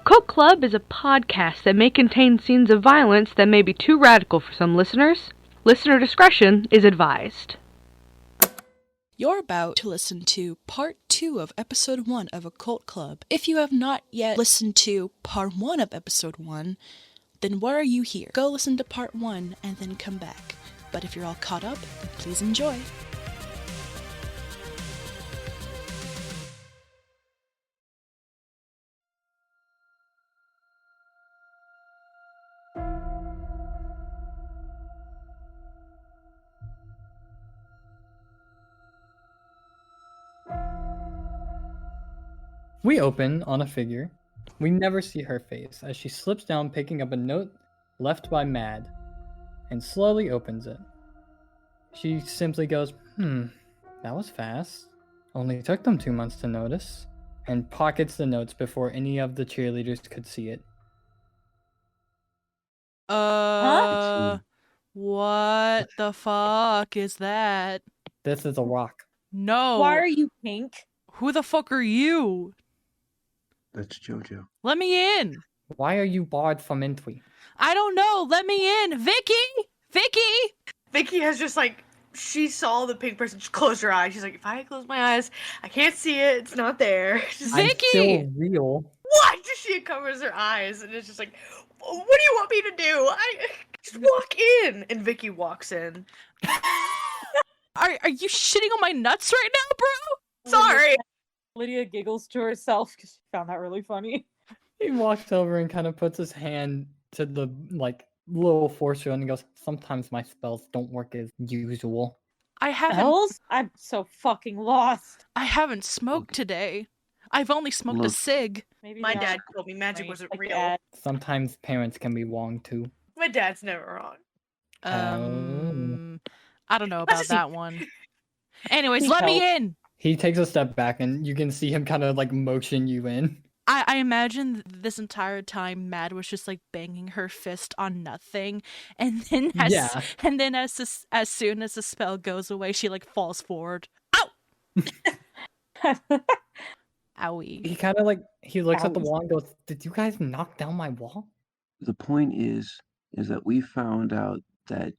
OCCULT CLUB is a podcast that may contain scenes of violence that may be too radical for some listeners. Listener discretion is advised. You're about to listen to part 2 of episode 1 of OCCULT CLUB. If you have not yet listened to part 1 of episode 1, then why are you here? Go listen to part 1 and then come back. But if you're all caught up, then please enjoy. We open on a figure. We never see her face as she slips down picking up a note left by Mad and slowly opens it. She simply goes, that was fast. Only took them 2 months to notice, and pockets the notes before any of the cheerleaders could see it. What the fuck is that? This is a rock. No. Why are you pink? Who the fuck are you? That's JoJo. Let me in. Why are you barred from entry? I don't know. Let me in. Vicky! Vicky has just she saw the pink person, just closed her eyes. She's like, if I close my eyes, I can't see it. It's not there. Vicky! I'm still real. What? She covers her eyes and it's just like, what do you want me to do? I just walk in. And Vicky walks in. Are you shitting on my nuts right now, bro? Sorry. Lydia giggles to herself because she found that really funny. He walks over and kind of puts his hand to the little force field and he goes, sometimes my spells don't work as usual. I haven't. Spells? I'm so fucking lost. I haven't smoked today. I've only smoked a cig. Maybe My not. dad told me magic Right, wasn't like real. that. Sometimes parents can be wrong too. My dad's never wrong. I don't know about just- that one. Anyways, He let me helped. in. He takes a step back and you can see him kind of motion you in. I imagine this entire time Mad was just banging her fist on nothing, and then as soon as the spell goes away, she falls forward. Ow! Owie. He kind of he looks at the Ouch. wall and goes, did you guys knock down my wall? The point is that we found out that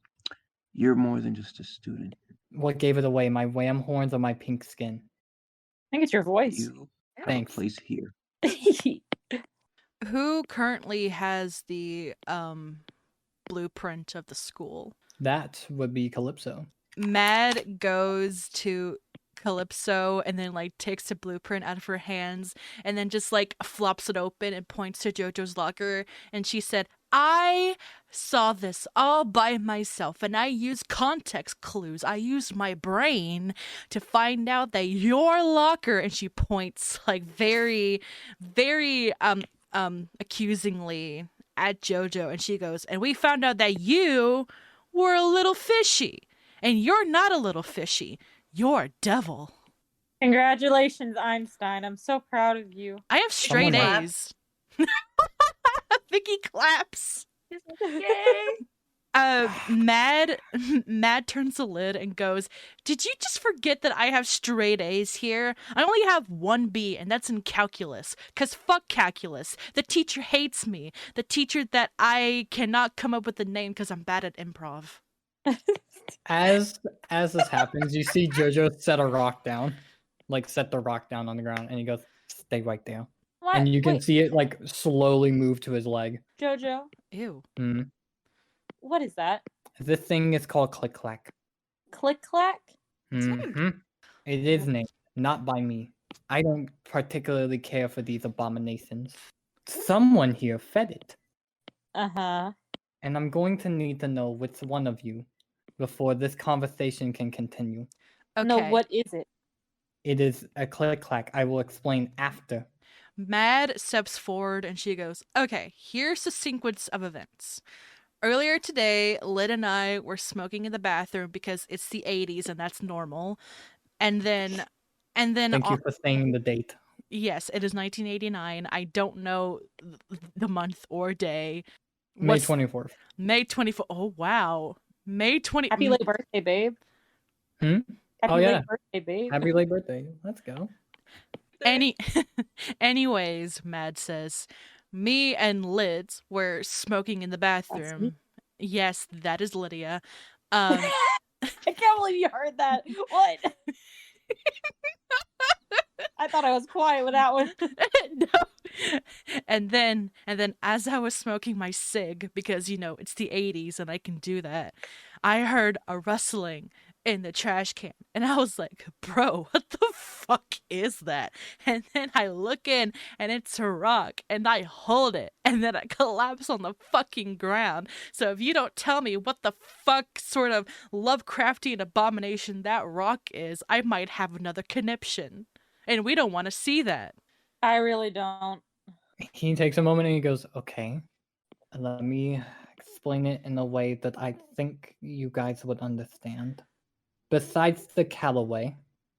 you're more than just a student. What gave it away, my ram horns or my pink skin? I think it's your voice. You have Thanks. a place here. Who currently has the blueprint of the school? That would be Calypso. Mad goes to Calypso and then takes the blueprint out of her hands and then just flops it open and points to JoJo's locker, and she said, I saw this all by myself and I used context clues. I used my brain to find out that your locker, and she points very, very accusingly at JoJo, and she goes, and we found out that you were a little fishy, and you're not a little fishy. You're a devil. Congratulations, Einstein. I'm so proud of you. I have straight Someone A's. Vicky claps. Yay! Mad turns the lid and goes, did you just forget that I have straight A's here? I only have 1 B, and that's in calculus. 'Cause fuck calculus. The teacher hates me. The teacher that I cannot come up with a name because I'm bad at improv. As this happens, you see JoJo set a rock down. Set the rock down on the ground, and he goes, stay right there. What? And you can Wait, see it slowly move to his leg. Jojo, Ew. what is that? This thing is called Click Clack. Click clack? It is named, not by me. I don't particularly care for these abominations. Someone here fed it. Uh-huh. And I'm going to need to know which one of you before this conversation can continue. Okay. No, what is it? It is a Click Clack. I will explain after. Mad steps forward and she goes, okay, here's the sequence of events. Earlier today, Lyd and I were smoking in the bathroom because it's the 80s and that's normal. And then Thank you for saying the date. Yes, it is 1989. I don't know the month or day. May 24th. May 24th. Oh, wow. May 20. Happy late birthday, babe. Hmm? Happy Oh, late yeah. birthday, babe. Happy late birthday. Let's go. Anyways, Mad says, Me and Lids were smoking in the me. bathroom. Yes, that is Lydia. I can't believe you heard that. What? I thought I was quiet with that one. No. And then as I was smoking my cig, because it's the 80s and I can do that, I heard a rustling in the trash can. And I was like, bro, what the fuck is that? And then I look in and it's a rock and I hold it and then I collapse on the fucking ground. So if you don't tell me what the fuck sort of Lovecraftian abomination that rock is, I might have another conniption. And we don't want to see that. I really don't. He takes a moment and he goes, okay, let me explain it in a way that I think you guys would understand. Besides the Calloway,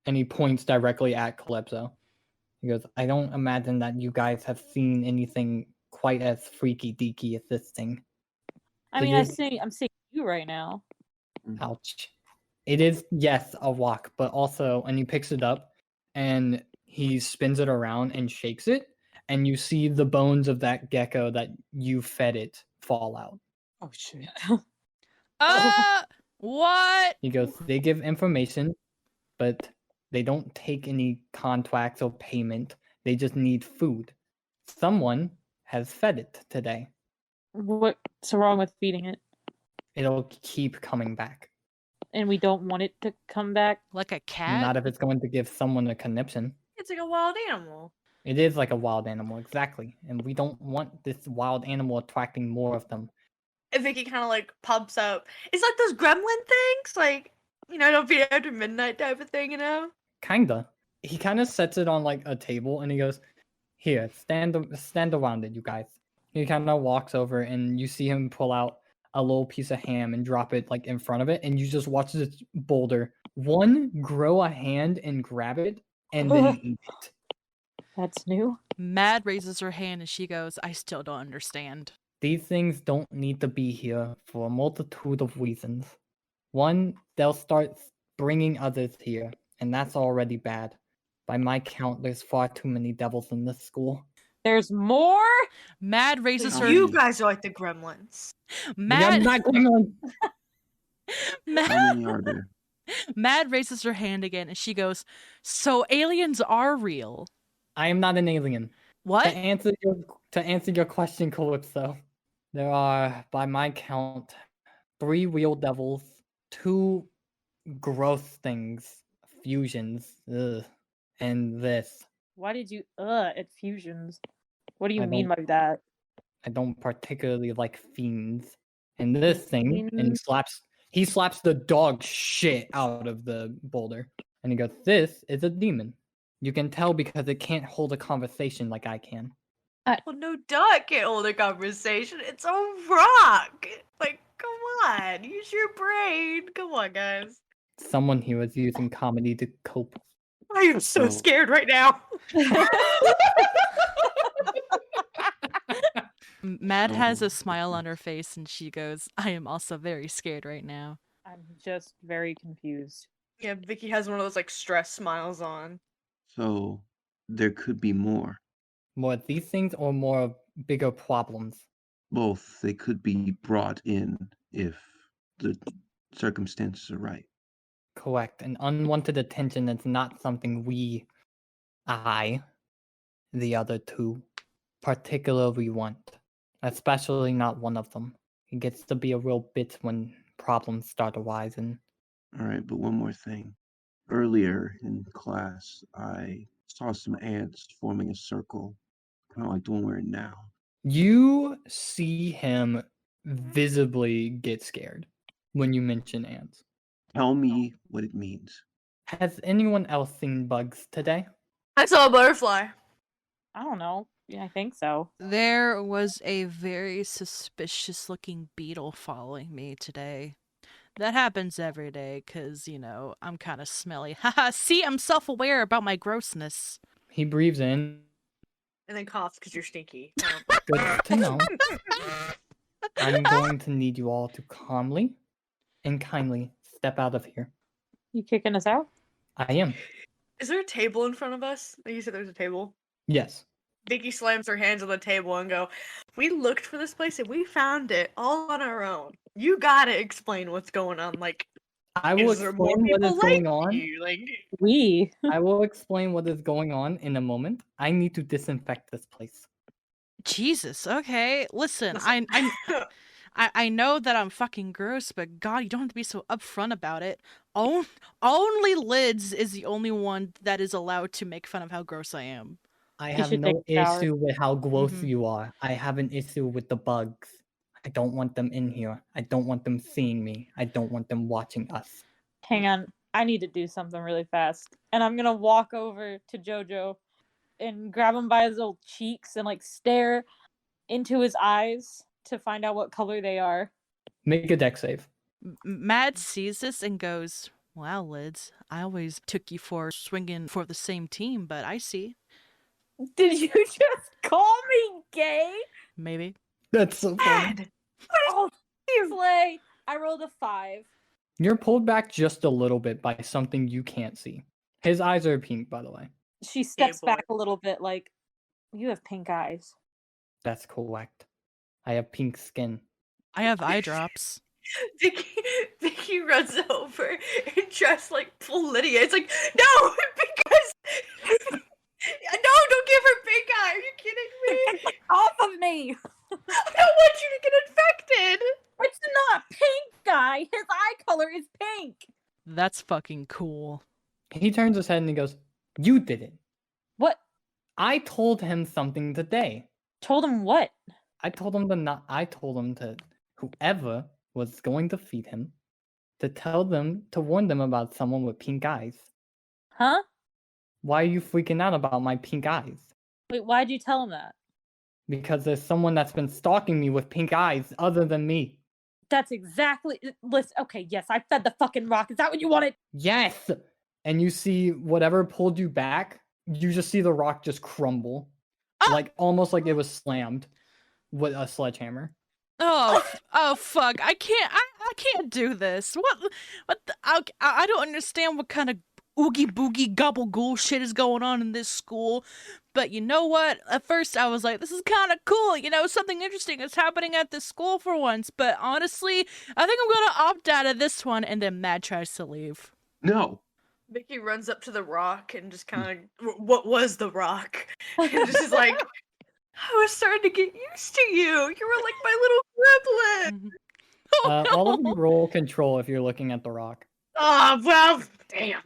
and he points directly at Calypso, he goes, I don't imagine that you guys have seen anything quite as freaky deaky as this thing. I So mean, you're- I'm seeing you right now. Ouch. It is, yes, a rock, but also, and he picks it up and he spins it around and shakes it, and you see the bones of that gecko that you fed it fall out. Oh shit. What? He goes, they give information, but they don't take any contracts or payment. They just need food. Someone has fed it today. What's wrong with feeding it? It'll keep coming back. And we don't want it to come back. Like a cat? Not if it's going to give someone a conniption. It's like a wild animal. It is like a wild animal, exactly. And we don't want this wild animal attracting more of them. And Vicky kind of like pops up. It's like those gremlin things, like, don't be after midnight type of thing, Kinda. He kind of sets it on like a table and he goes, here, stand around it, you guys. He kind of walks over and you see him pull out a little piece of ham and drop it like in front of it, and you just watch this boulder grow a hand and grab it and then eat it. That's new. Mad raises her hand and she goes, I still don't understand. These things don't need to be here for a multitude of reasons. One, they'll start bringing others here, and that's already bad. By my count, there's far too many devils in this school. There's more? Mad raises her You guys are like the gremlins. Mad I'm not going on. How Mad, many are there? Mad raises her hand again and she goes, so aliens are real. I am not an alien. What? To answer your question, Calypso, there are, by my count, 3 real devils, 2 gross things, fusions, and this. Why did you at fusions? What do you I mean don't- by that? I don't particularly like fiends. And this thing, and he slaps the dog shit out of the boulder. And he goes, this is a demon. You can tell because it can't hold a conversation like I can. Well, no duh, it can't hold a conversation. It's a rock. Like, come on. Use your brain. Come on, guys. Someone here was using comedy to cope. I am so Oh. scared right now. Mad has Oh. a smile on her face and she goes, I am also very scared right now. I'm just very confused. Yeah, Vicky has one of those like stress smiles on. So there could be more. More of these things or more of bigger problems? Both. They could be brought in if the circumstances are right. Correct. And unwanted attention is not something the other 2, particularly want. Especially not one of them. It gets to be a real bit when problems start arising. All right, but one more thing. Earlier in class, I saw some ants forming a circle, kind of like the one we're in now. You see him visibly get scared when you mention ants. Tell me what it means. Has anyone else seen bugs today? I saw a butterfly. I don't know. Yeah, I think so. There was a very suspicious looking beetle following me today. That happens every day because, I'm kind of smelly. Haha, see, I'm self aware about my grossness. He breathes in. And then coughs because you're stinky. Good to know. I'm going to need you all to calmly and kindly step out of here. You kicking us out? I am. Is there a table in front of us? Like you said there's a table. Yes. Vicky slams her hands on the table and go, "We looked for this place and we found it all on our own. You gotta explain what's going on. Like, I will is there more explain what people is going like on. you? Like, I will explain what is going on in a moment. I need to disinfect this place. Jesus, okay. Listen, I know that I'm fucking gross, but God, you don't have to be so upfront about it. Only Lids is the only one that is allowed to make fun of how gross I am. I You have should no take a shower. issue with how gross Mhm. you are. I have an issue with the bugs. I don't want them in here. I don't want them seeing me. I don't want them watching us. Hang on. I need to do something really fast. And I'm gonna walk over to Jojo and grab him by his little cheeks and like stare into his eyes to find out what color they are. Make a deck save. Mad sees this and goes, "Wow, Lids, I always took you for swinging for the same team, but I see. Did you just call me gay? Maybe." That's so funny. Dad, Oh, slay! I rolled a 5. You're pulled back just a little bit by something you can't see. His eyes are pink, by the way. She steps boy. back a little bit, like, you have pink eyes. That's correct. I have pink skin. I have eye drops. Vicky runs over and tries to like pull Lydia. It's like, no, because no, don't give her pink eye. Are you kidding me? Off of me! I don't want you to get infected. It's not pink, guy. His eye color is pink. That's fucking cool. He turns his head and he goes, "You did it. What? I told him something today. Told him what? I told him to whoever was going to feed him to warn them about someone with pink eyes. Huh? Why are you freaking out about my pink eyes? Wait, why'd you tell him that? Because there's someone that's been stalking me with pink eyes other than me. That's exactly. Listen, okay, yes, I fed the fucking rock. Is that what you wanted? Yes! And you see whatever pulled you back, you just see the rock just crumble. Like almost like it was slammed with a sledgehammer. Oh fuck! I can't do this. What? I don't understand what kind of oogie boogie gobble ghoul shit is going on in this school. But you know what? At first I was like, this is kind of cool. You know, something interesting is happening at this school for once. But honestly, I think I'm gonna opt out of this one. And then Mad tries to leave. No. Vicky runs up to the rock and just kind of, what was the rock? And just is like, I was starting to get used to you. You were like my little gremlin. All of you roll control if you're looking at the rock. Oh, well, damn.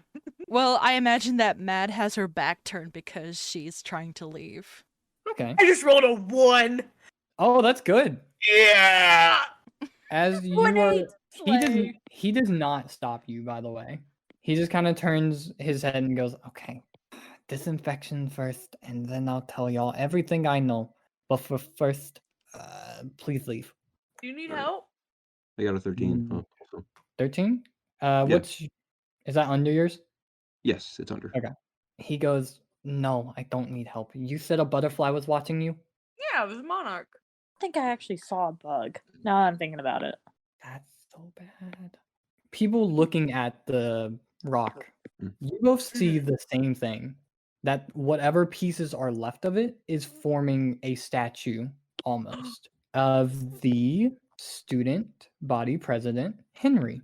Well, I imagine that Mad has her back turned because she's trying to leave. Okay. I just rolled a 1. Oh, that's good. Yeah. As you are, he does not stop you, by the way. He just kind of turns his head and goes, "Okay, disinfection first, and then I'll tell y'all everything I know. But for first, please leave." Do you need help? I got a 13. Oh, so. 13? Is that under yours? Yes, it's under. Okay. He goes, "No, I don't need help. You said a butterfly was watching you?" Yeah, it was a monarch. I think I actually saw a bug. Now that I'm thinking about it. That's so bad. People looking at the rock, you both see the same thing. That whatever pieces are left of it is forming a statue, almost, of the student body president, Henry.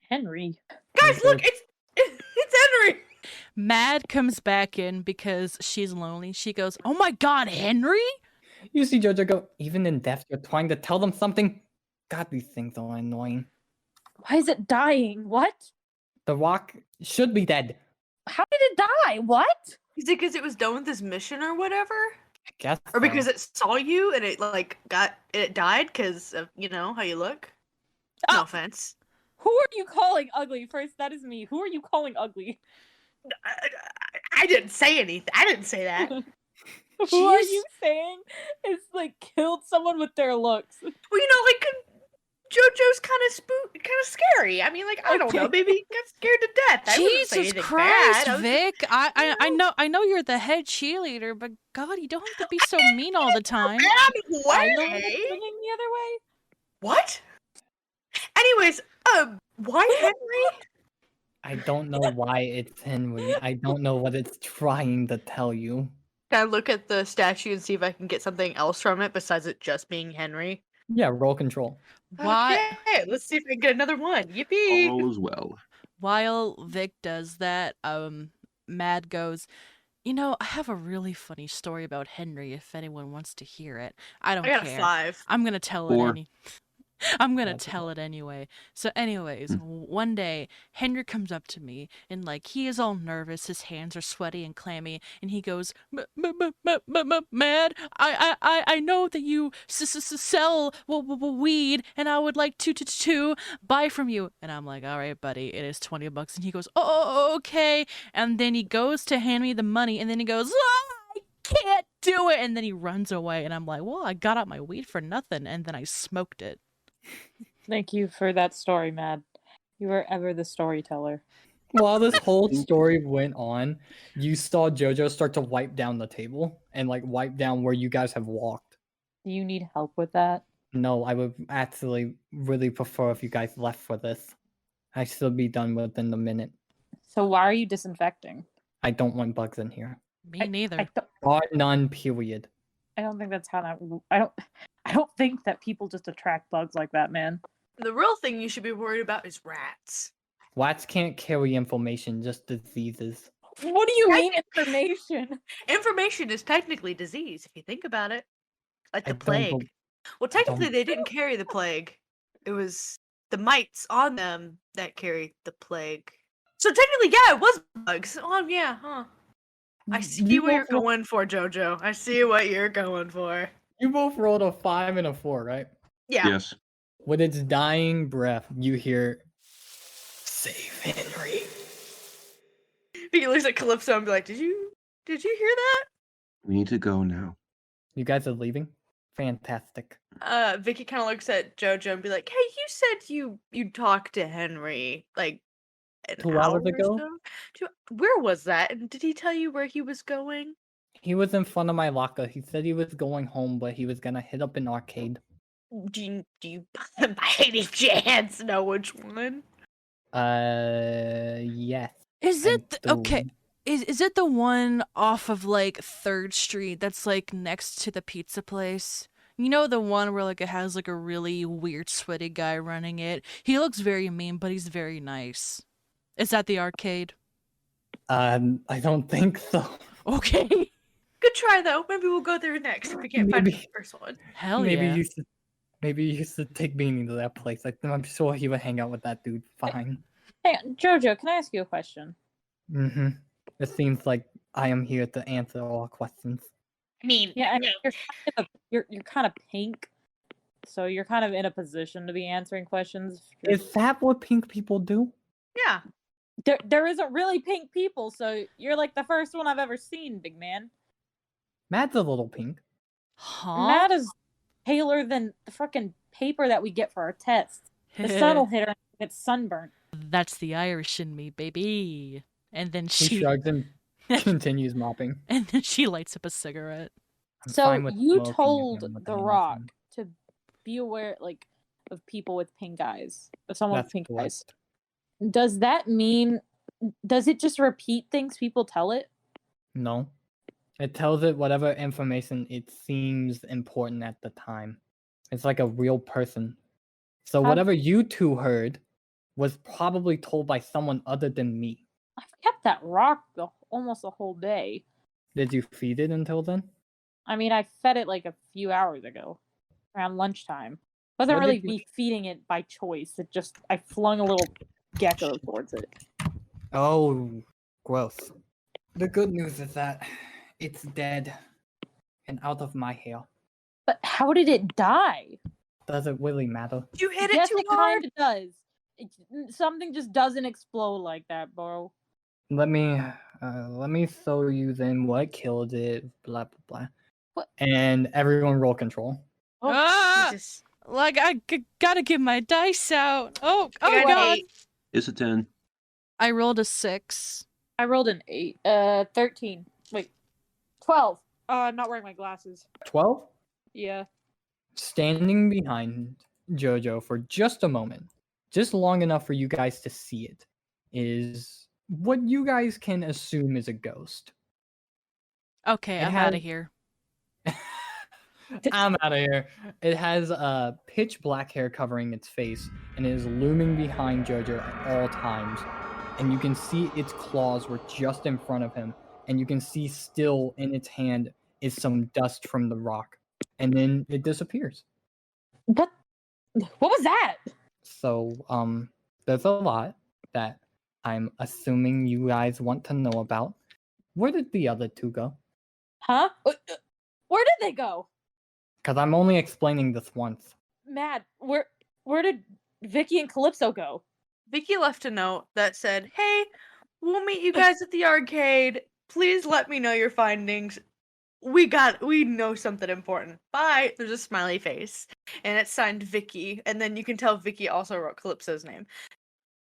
Henry. Guys, look, it's Henry. Mad comes back in because she's lonely. She goes, "Oh my god, Henry?" You see Jojo go, "Even in death, you're trying to tell them something? God, these things are annoying. Why is it dying? What? The rock should be dead." How did it die? What? Is it because it was done with this mission or whatever? I guess Or because so. it saw you and it it died because of, you know, how you look? No offense. Who are you calling ugly? First, that is me. Who are you calling ugly? I didn't say anything. I didn't say that. Who are Jeez. you saying is like killed someone with their looks? Well, you know, like JoJo's kind of scary. I mean, like, I don't know, maybe he got scared to death. I wouldn't say Jesus anything Christ, bad. I was- Vic! I know you're the head cheerleader, but God, you don't have to be so mean all the time. Bad I know way. it's swinging the other way. What? Anyways, why Henry? I don't know why it's Henry. I don't know what it's trying to tell you. Can I look at the statue and see if I can get something else from it besides it just being Henry? Yeah, roll control. Why? Okay, let's see if I can get another one. Yippee! All is well. While Vic does that, Mad goes, you know, I have a really funny story about Henry if anyone wants to hear it. I don't I got care. a 5. I'm gonna tell it 4. I'm gonna That's tell it anyway. So anyways, one day, Henry comes up to me, and, like, he is all nervous, his hands are sweaty and clammy, and he goes, Mad, I know that you sell weed, and I would like to buy from you. And I'm like, all right, buddy, it is $20. And he goes, oh, okay. And then he goes to hand me the money, and then he goes, I can't do it. And then he runs away, and I'm like, well, I got out my weed for nothing, and then I smoked it. Thank you for that story, Mad. You were ever the storyteller. While this whole story went on, you saw JoJo start to wipe down the table and like wipe down where you guys have walked. Do you need help with that? No, I would actually really prefer if you guys left for this. I should be done within the minute. So why are you disinfecting? I don't want bugs in here. Me neither. Bar none, period. I don't think that's how that. I don't think that people just attract bugs like that, man. The real thing you should be worried about is rats. Rats can't carry information, just diseases. What do you mean information? Information is technically disease if you think about it. Like the I don't plague. bel- Well, technically they didn't carry the plague. It was the mites on them that carried the plague. So technically, yeah, it was bugs. Oh, yeah, huh. I see what you're going for, JoJo. I see what you're going for. You both rolled a 5 and a 4, right? Yeah. Yes. With its dying breath, you hear, "Save Henry." He looks at Calypso and be like, Did you hear that? We need to go now. You guys are leaving? Fantastic. Vicky kind of looks at JoJo and be like, Hey, you said you talked to Henry like an 2 hour hours ago? or so? Where was that? And did he tell you where he was going? He was in front of my locker. He said he was going home, but he was gonna hit up an arcade. Do you by any chance know which one? Yes. Is I it okay? Is it the one off of like 3rd Street that's like next to the pizza place? You know, the one where like it has like a really weird sweaty guy running it. He looks very mean, but he's very nice. Is that the arcade? I don't think so. Okay. Good try though. Maybe we'll go there next if we can't find the Maybe. first one. Hell maybe yeah. you should take Beanie to that place. I'm sure he would hang out with that dude fine. Hey, Jojo, can I ask you a question? Mm-hmm. It seems like I am here to answer all questions. I mean, Yeah, I no. mean, you're kind of pink, so you're kind of in a position to be answering questions. Is that what pink people do? Yeah. There isn't really pink people, so you're like the first one I've ever seen, big man. Matt's a little pink. Huh? Matt is paler than the fucking paper that we get for our tests. The sun will hit her and she'll get sunburnt. That's the Irish in me, baby. And then He she shrugs and continues mopping. and then she lights up a cigarette. I'm So fine with you smoking if told I'm with The anyone. Rock to be aware, like, of people with pink eyes, of someone That's with pink correct. eyes. Does that mean? Does it just repeat things people tell it? No. It tells it whatever information it seems important at the time. It's like a real person. So How- whatever you two heard was probably told by someone other than me. I've kept that rock almost the whole day. Did you feed it until then? I mean, I fed it like a few hours ago, around lunchtime. Wasn't What really did you- me feeding it by choice. It just I flung a little gecko towards it. Oh, gross. The good news is that it's dead and out of my hair. But how did it die? Does it really matter? You hit it Yes, too it hard. kind of does. Something just doesn't explode like that, bro. Let me show you then what killed it. Blah blah blah. What? And everyone roll control. Oh, Ah! Jesus. Like I gotta get my dice out. Oh I got an god! 8. It's a 10. I rolled a 6. I rolled an 8. 13. Wait, 12. Not wearing my glasses. 12. Yeah. Standing behind JoJo for just a moment, just long enough for you guys to see it, is what you guys can assume is a ghost. Okay, It I'm out has- of here. I'm out of here. It has pitch black hair covering its face, and it is looming behind Jojo at all times. And you can see its claws were just in front of him, and you can see still in its hand is some dust from the rock, and then it disappears. What was that? So, there's a lot that I'm assuming you guys want to know about. Where did the other two go? Huh? Where did they go? Because I'm only explaining this once. Mad, where did Vicky and Calypso go? Vicky left a note that said, "Hey, we'll meet you guys at the arcade. Please let me know your findings. We know something important. Bye." There's a smiley face, and it's signed Vicky, and then you can tell Vicky also wrote Calypso's name.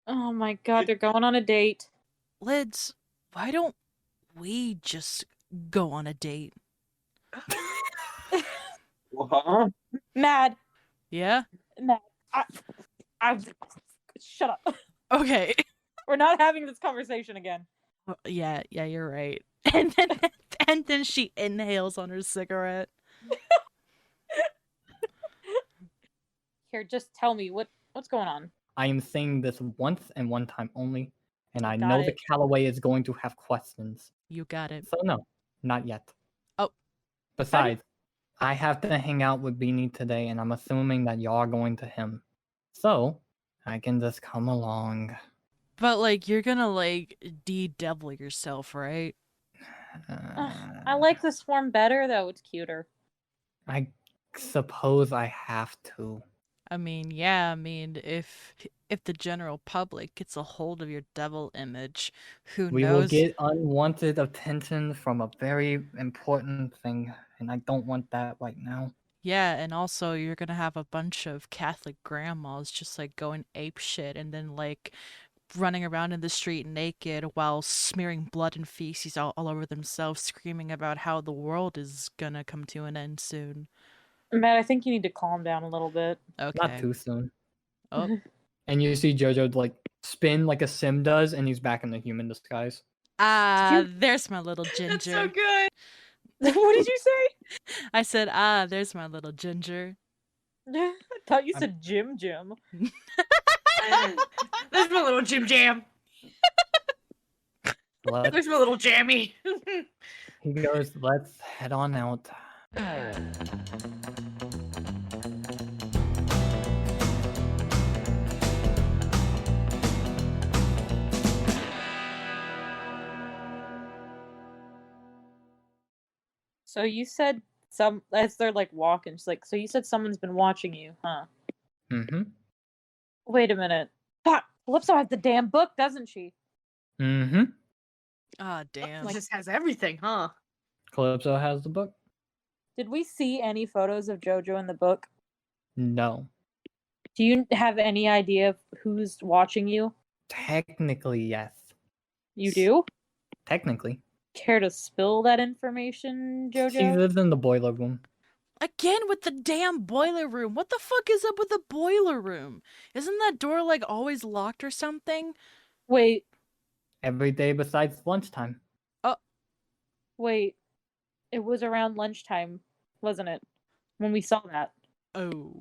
Oh my god, they're going on a date. Lids, why don't we just go on a date? Huh? Mad, Yeah? I shut up. Okay. We're not having this conversation again. Yeah, you're right. And then she inhales on her cigarette. Here, just tell me what's going on. I am saying this once and one time only, and I Got know it. the Calloway is going to have questions. You got it. So no, not yet. Oh. Besides, I have to hang out with Beanie today, and I'm assuming that y'all are going to him. So, I can just come along. But, like, you're gonna, like, de-devil yourself, right? I like this form better though. It's cuter. I suppose I have to. I mean, yeah, if the general public gets a hold of your devil image, who We will knows? get unwanted attention from a very important thing, and I don't want that right now. Yeah, and also you're gonna have a bunch of Catholic grandmas just like going ape shit and then like running around in the street naked while smearing blood and feces all over themselves, screaming about how the world is gonna come to an end soon. Matt, I think you need to calm down a little bit. Okay. Not too soon. Oh, And you see Jojo like spin like a sim does, and he's back in the human disguise. there's my little That's ginger. so good. What did you say? I said, there's my little ginger. I thought you said Jim. There's my little Jim Jam. Let's, There's my little Jammy. he goes, let's head on out. So you said as they're like walking, she's like, so you said someone's been watching you, huh? Mm-hmm. Wait a minute. Fuck, Calypso has the damn book, doesn't she? Mm-hmm. Ah, damn. Like, this has everything, huh? Calypso has the book? Did we see any photos of Jojo in the book? No. Do you have any idea of who's watching you? Technically, yes. You do? Technically. Care to spill that information, She Jojo? lives in the boiler room. Again with the damn boiler room. What the fuck is up with the boiler room? Isn't that door like always locked or something? Wait, Every day besides lunchtime. wait. It was around lunchtime, wasn't it? When we saw that. Oh.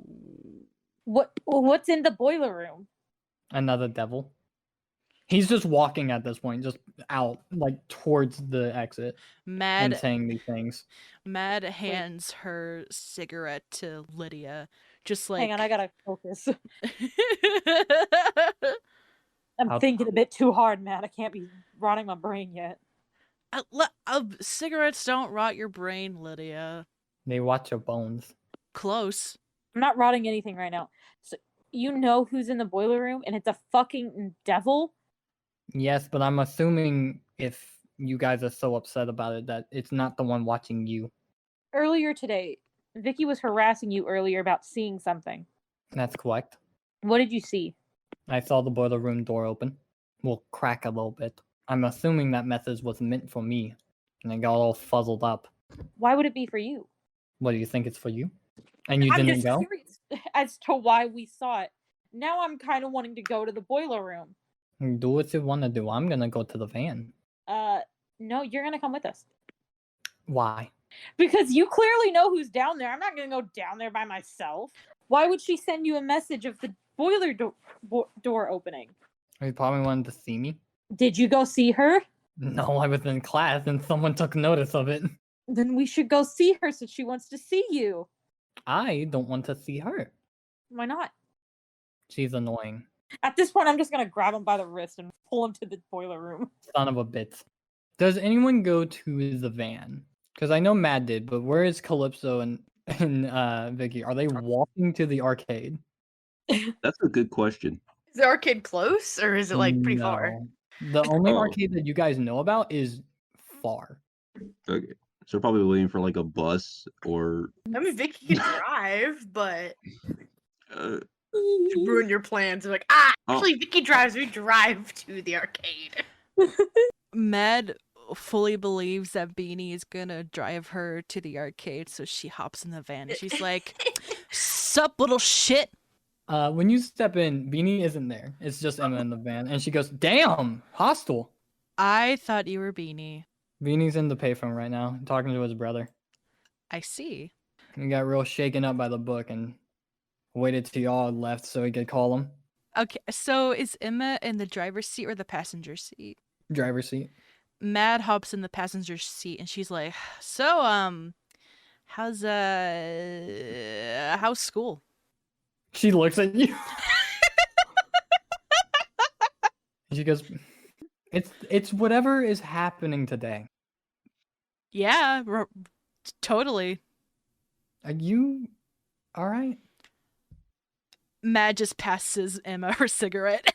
What's in the boiler room? Another devil. He's just walking at this point, just out, like, towards the exit and Mad saying these things. hands her cigarette to Lydia. Just like Hang on, I gotta focus. I'm I'll- thinking a bit too hard, Matt. I can't be rotting my brain yet. Cigarettes don't rot your brain, Lydia. They watch your bones. Close. I'm not rotting anything right now. So you know who's in the boiler room, and it's a fucking devil? Yes, but I'm assuming if you guys are so upset about it that it's not the one watching you. Earlier today, Vicky was harassing you earlier about seeing something. That's correct. What did you see? I saw the boiler room door open. Well, crack a little bit. I'm assuming that message was meant for me, and it got all fuzzled up. Why would it be for you? What do you think it's for you? And you I'm didn't just go? curious as to why we saw it. Now I'm kind of wanting to go to the boiler room. Do what you want to do. I'm gonna go to the van. No, you're gonna come with us. Why? Because you clearly know who's down there. I'm not gonna go down there by myself. Why would she send you a message of the boiler door opening? You probably wanted to see me. Did you go see her? No, I was in class and someone took notice of it. Then we should go see her since she wants to see you. I don't want to see her. Why not? She's annoying. At this point, I'm just gonna grab him by the wrist and pull him to the boiler room. Son of a bitch. Does anyone go to the van? Because I know Matt did, but where is Calypso and Vicky? Are they walking to the arcade? That's a good question. Is the arcade close or is it like pretty far? No. The only Oh. arcade that you guys know about is far. Okay. So probably waiting for like a bus or I mean, Vicky can drive, but uh, you ruin your plans. You're like, Oh. actually, Vicky drives. We drive to the arcade. Mad fully believes that Beanie is gonna drive her to the arcade, so she hops in the van. And she's like, "Sup, little shit." When you step in, Beanie isn't there. It's just Emma in the van, and she goes, "Damn, hostile." I thought you were Beanie. Beanie's in the payphone right now, talking to his brother. I see. He got real shaken up by the book and waited till y'all left so he could call him. Okay, so is Emma in the driver's seat or the passenger seat? Driver's seat. Mad hops in the passenger seat and she's like, "So, how's school?" She looks at you. She goes, "It's whatever is happening today." Yeah, totally. Are you all right? Mad just passes Emma her cigarette.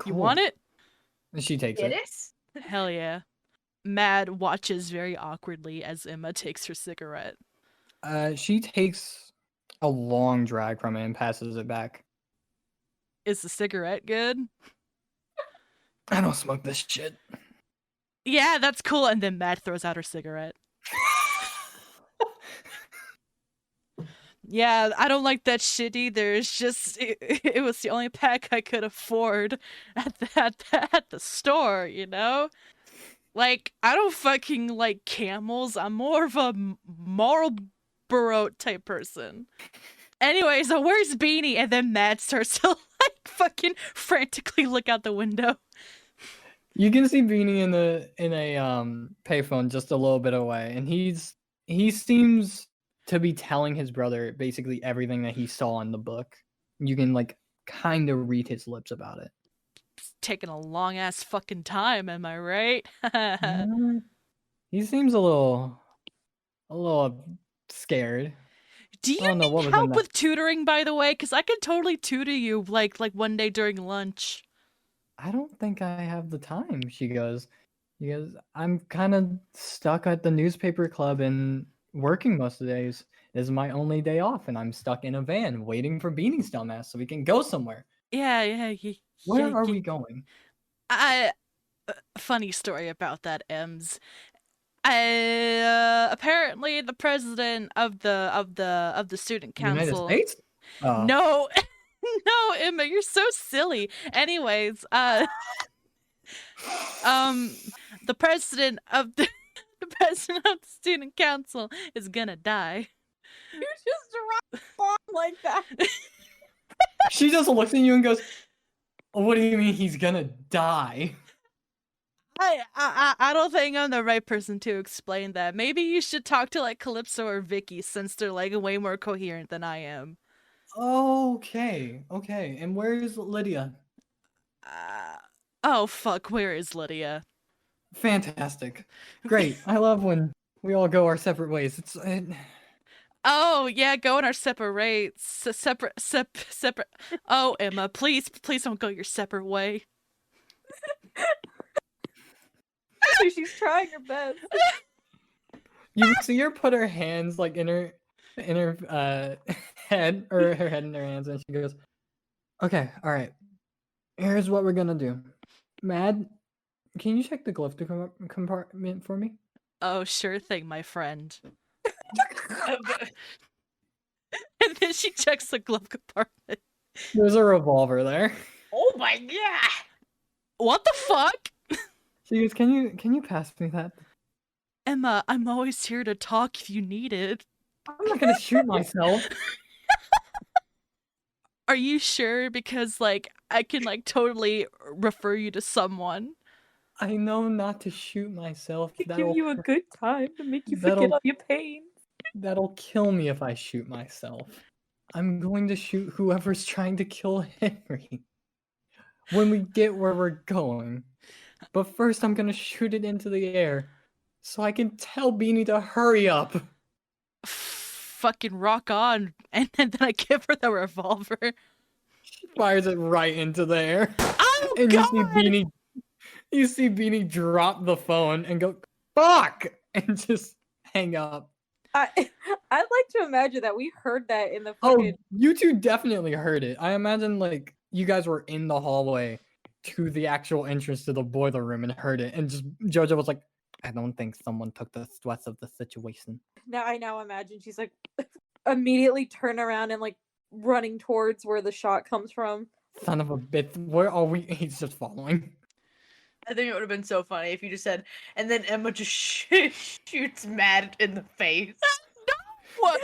You want it? And she takes Get it. it? Hell yeah. Mad watches very awkwardly as Emma takes her cigarette. She takes a long drag from it and passes it back. Is the cigarette good? I don't smoke this shit. Yeah, that's cool. And then Mad throws out her cigarette. Yeah, I don't like that shit either. It's just, it was the only pack I could afford at the store, you know? Like, I don't fucking like Camels. I'm more of a Marlboro type person. Anyway, so where's Beanie? And then Mad starts to like fucking frantically look out the window. You can see Beanie in a payphone just a little bit away, and he seems to be telling his brother basically everything that he saw in the book. You can like kind of read his lips about it. It's taking a long ass fucking time, am I right? He seems a little scared. Do you I don't know what need was in help that. with tutoring, by the way? Because I could totally tutor you like one day during lunch. I don't think I have the time, she goes. Because I'm kind of stuck at the newspaper club and working most of the days. This is my only day off, and I'm stuck in a van waiting for Beanie's dumbass so we can go somewhere. Yeah. Where are we going? Funny story about that, Ems. Apparently the president of the student council. United States? Oh. No, no, Emma, you're so silly. Anyways, the president of the student council is gonna die. You just dropped a bomb like that. She just looks at you and goes, "What do you mean he's gonna die?" I don't think I'm the right person to explain that. Maybe you should talk to like Calypso or Vicky since they're like way more coherent than I am. Okay. And where's Lydia? Oh fuck, where is Lydia? Fantastic. Great. I love when we all go our separate ways. Oh yeah, go in our separate. Oh Emma, please don't go your separate way. She's trying her best. You see her put her hands like in her head, or her head in her hands, and she goes, "Okay, all right. Here's what we're gonna do. Mad, can you check the glove compartment for me?" Oh, sure thing, my friend. And then she checks the glove compartment. There's a revolver there. Oh my god! What the fuck? She goes, "Can you pass me that?" Emma, I'm always here to talk if you need it. I'm not gonna shoot myself. Are you sure? Because, like, I can, like, totally refer you to someone. I know not to shoot myself. To give you a good time to make you forget that'll- all your pain. That'll kill me if I shoot myself. I'm going to shoot whoever's trying to kill Henry when we get where we're going. But first, I'm gonna shoot it into the air so I can tell Beanie to hurry up. Fucking rock on. And then I give her the revolver. She fires it right into the air. Oh, And God! you see Beanie drop the phone and go, fuck! And just hang up. I'd like to imagine that we heard that in the Oh, fucking... you two definitely heard it. I imagine, like, you guys were in the hallway to the actual entrance to the boiler room and heard it. And just JoJo was like, I don't think someone took the stress of the situation. Now I imagine she's like immediately turn around and like running towards where the shot comes from. Son of a bitch. Where are we? He's just following. I think it would have been so funny if you just said, and then Emma just shoots Mad in the face. What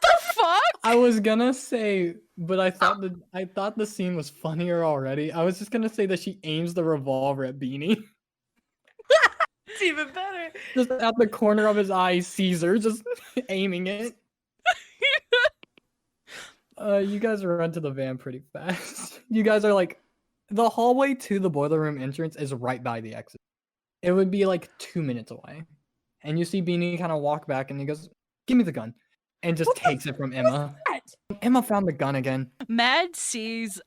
the fuck? I was gonna say, but I thought the scene was funnier already. I was just gonna say that she aims the revolver at Beanie. It's even better. Just at the corner of his eye, sees her just aiming it. You guys run to the van pretty fast. You guys are like, the hallway to the boiler room entrance is right by the exit. It would be like 2 minutes away. And you see Beanie kind of walk back and he goes, give me the gun. And just takes it from Emma. Emma found the gun again. Mad sees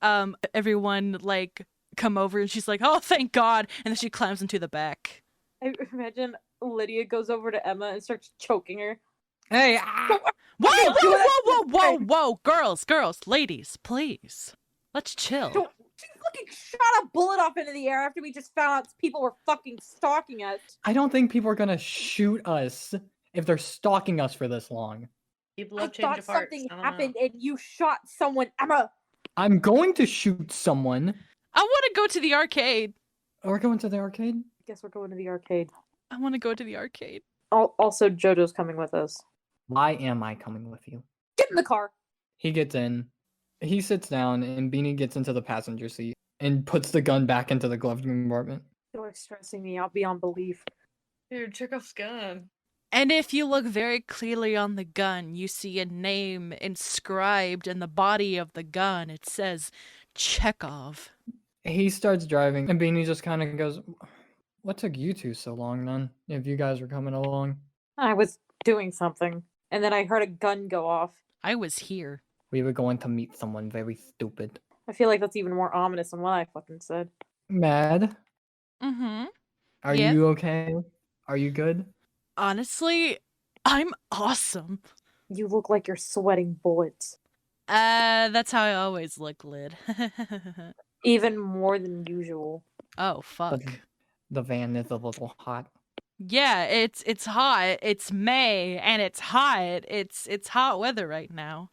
everyone like come over and she's like, oh, thank God. And then she climbs into the back. I imagine Lydia goes over to Emma and starts choking her. Hey! Whoa! Girls, ladies, please. Let's chill. She fucking shot a bullet off into the air after we just found out people were fucking stalking us. I don't think people are gonna shoot us if they're stalking us for this long. People I have change thought of heart. something happened and you shot someone, Emma. I'm going to shoot someone. I want to go to the arcade. We're going to the arcade? Guess we're going to the arcade. I want to go to the arcade. Also, JoJo's coming with us. Why am I coming with you? Get in the car. He gets in. He sits down, and Beanie gets into the passenger seat and puts the gun back into the glove compartment. You're stressing me out beyond belief. Dude, Chekhov's gun. And if you look very clearly on the gun, you see a name inscribed in the body of the gun. It says Chekhov. He starts driving, and Beanie just kind of goes, what took you two so long, then, if you guys were coming along? I was doing something, and then I heard a gun go off. I was here. We were going to meet someone very stupid. I feel like that's even more ominous than what I fucking said. Mad? Mm-hmm. Are Yeah. you okay? Are you good? Honestly, I'm awesome. You look like you're sweating bullets. That's how I always look, Lid. Even more than usual. Oh, fuck. The van is a little hot. Yeah, it's hot. It's May and it's hot. It's hot weather right now.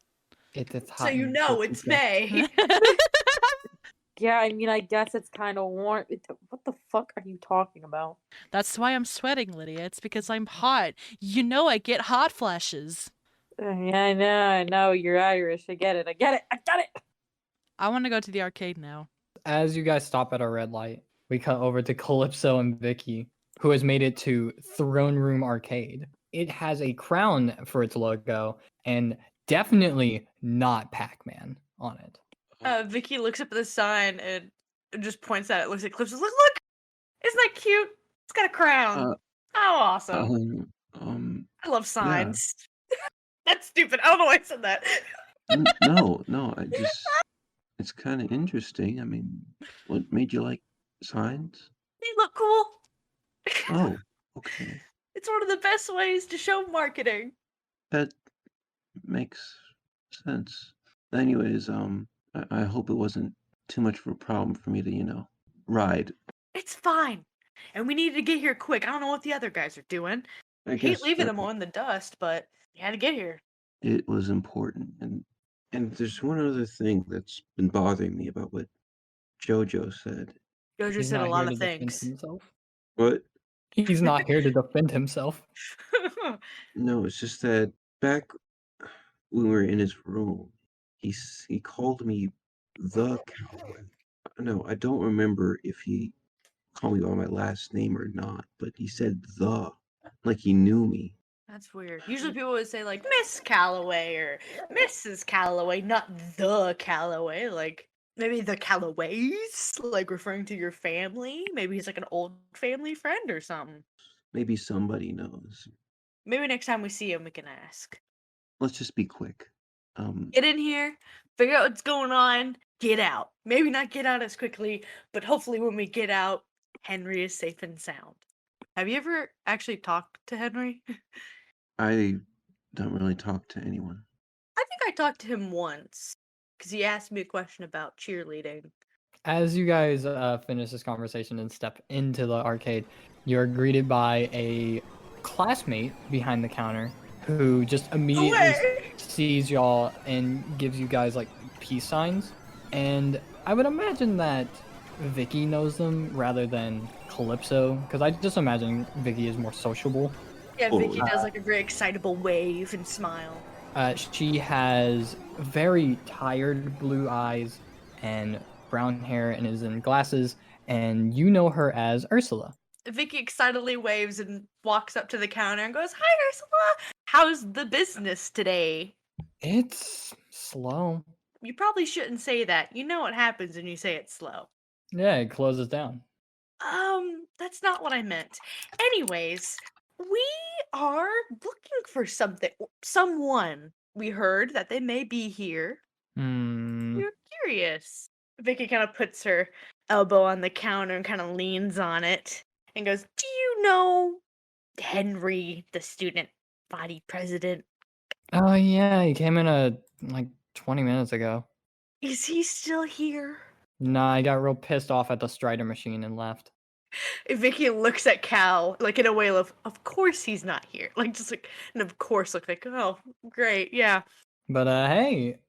It is hot. So you and know sticky. it's May. Yeah, I mean, I guess it's kind of warm. What the fuck are you talking about? That's why I'm sweating, Lydia. It's because I'm hot. You know I get hot flashes. Yeah, I know. You're Irish. I get it. I get it. I want to go to the arcade now. As you guys stop at a red light, we cut over to Calypso and Vicky, who has made it to Throne Room Arcade. It has a crown for its logo, and definitely not Pac-Man on it. Vicky looks up at the sign and just points at it, looks at Clips, look! Isn't that cute? It's got a crown. How awesome. I love signs. That's stupid. I don't know why I said that. No, it's kind of interesting. I mean, what made you like signs? They look cool. Oh, okay. It's one of the best ways to show marketing. That makes sense. Anyways, I hope it wasn't too much of a problem for me to, ride. It's fine. And we needed to get here quick. I don't know what the other guys are doing. I hate guess leaving that them in the dust, but you had to get here. it was important. And there's one other thing that's been bothering me about what JoJo said. Jojo He's said a not lot here of to defend things. himself. What? He's not here to defend himself. No, it's just that back when we were in his room, he called me the Calloway. No, I don't remember if he called me by my last name or not, but he said the, like he knew me. That's weird. Usually people would say like Miss Calloway or Mrs. Calloway, not the Calloway. Like maybe the Calloways, like referring to your family. Maybe he's like an old family friend or something. Maybe somebody knows. Maybe next time we see him, we can ask. Let's just be quick. Get in here, figure out what's going on, get out. Maybe not get out as quickly, but hopefully when we get out, Henry is safe and sound. Have you ever actually talked to Henry? I don't really talk to anyone. I think I talked to him once because he asked me a question about cheerleading. As you guys finish this conversation and step into the arcade, you're greeted by a classmate behind the counter who just immediately sees y'all and gives you guys like peace signs. And I would imagine that Vicky knows them rather than Calypso, because I just imagine Vicky is more sociable. Yeah, Vicky does like a very excitable wave and smile. She has very tired blue eyes and brown hair and is in glasses, and you know her as Ursula. Vicky excitedly waves and walks up to the counter and goes, "Hi, Ursula! How's the business today?" It's slow. You probably shouldn't say that. You know what happens when you say it's slow. Yeah, it closes down. That's not what I meant. Anyways, we are looking for someone. We heard that they may be here. We're curious. Vicky kind of puts her elbow on the counter and kind of leans on it and goes, "Do you know Henry, the student body president?" Oh yeah, he came in like 20 minutes ago. Is he still here? Nah, I got real pissed off at the Strider machine and left. Vicky looks at Cal like in a way of course he's not here. Like just like and of course look like, oh great, yeah. But hey,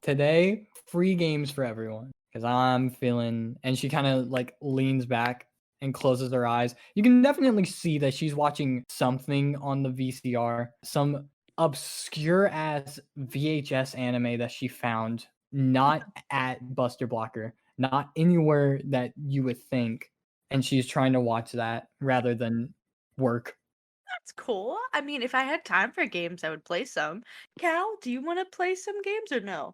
today free games for everyone. Because I'm feeling, and she kind of like leans back and closes her eyes. You can definitely see that she's watching something on the VCR, some obscure ass VHS anime that she found, not at Buster Blocker, not anywhere that you would think. And she's trying to watch that rather than work. That's cool. I mean, if I had time for games, I would play some. Cal, do you want to play some games or no?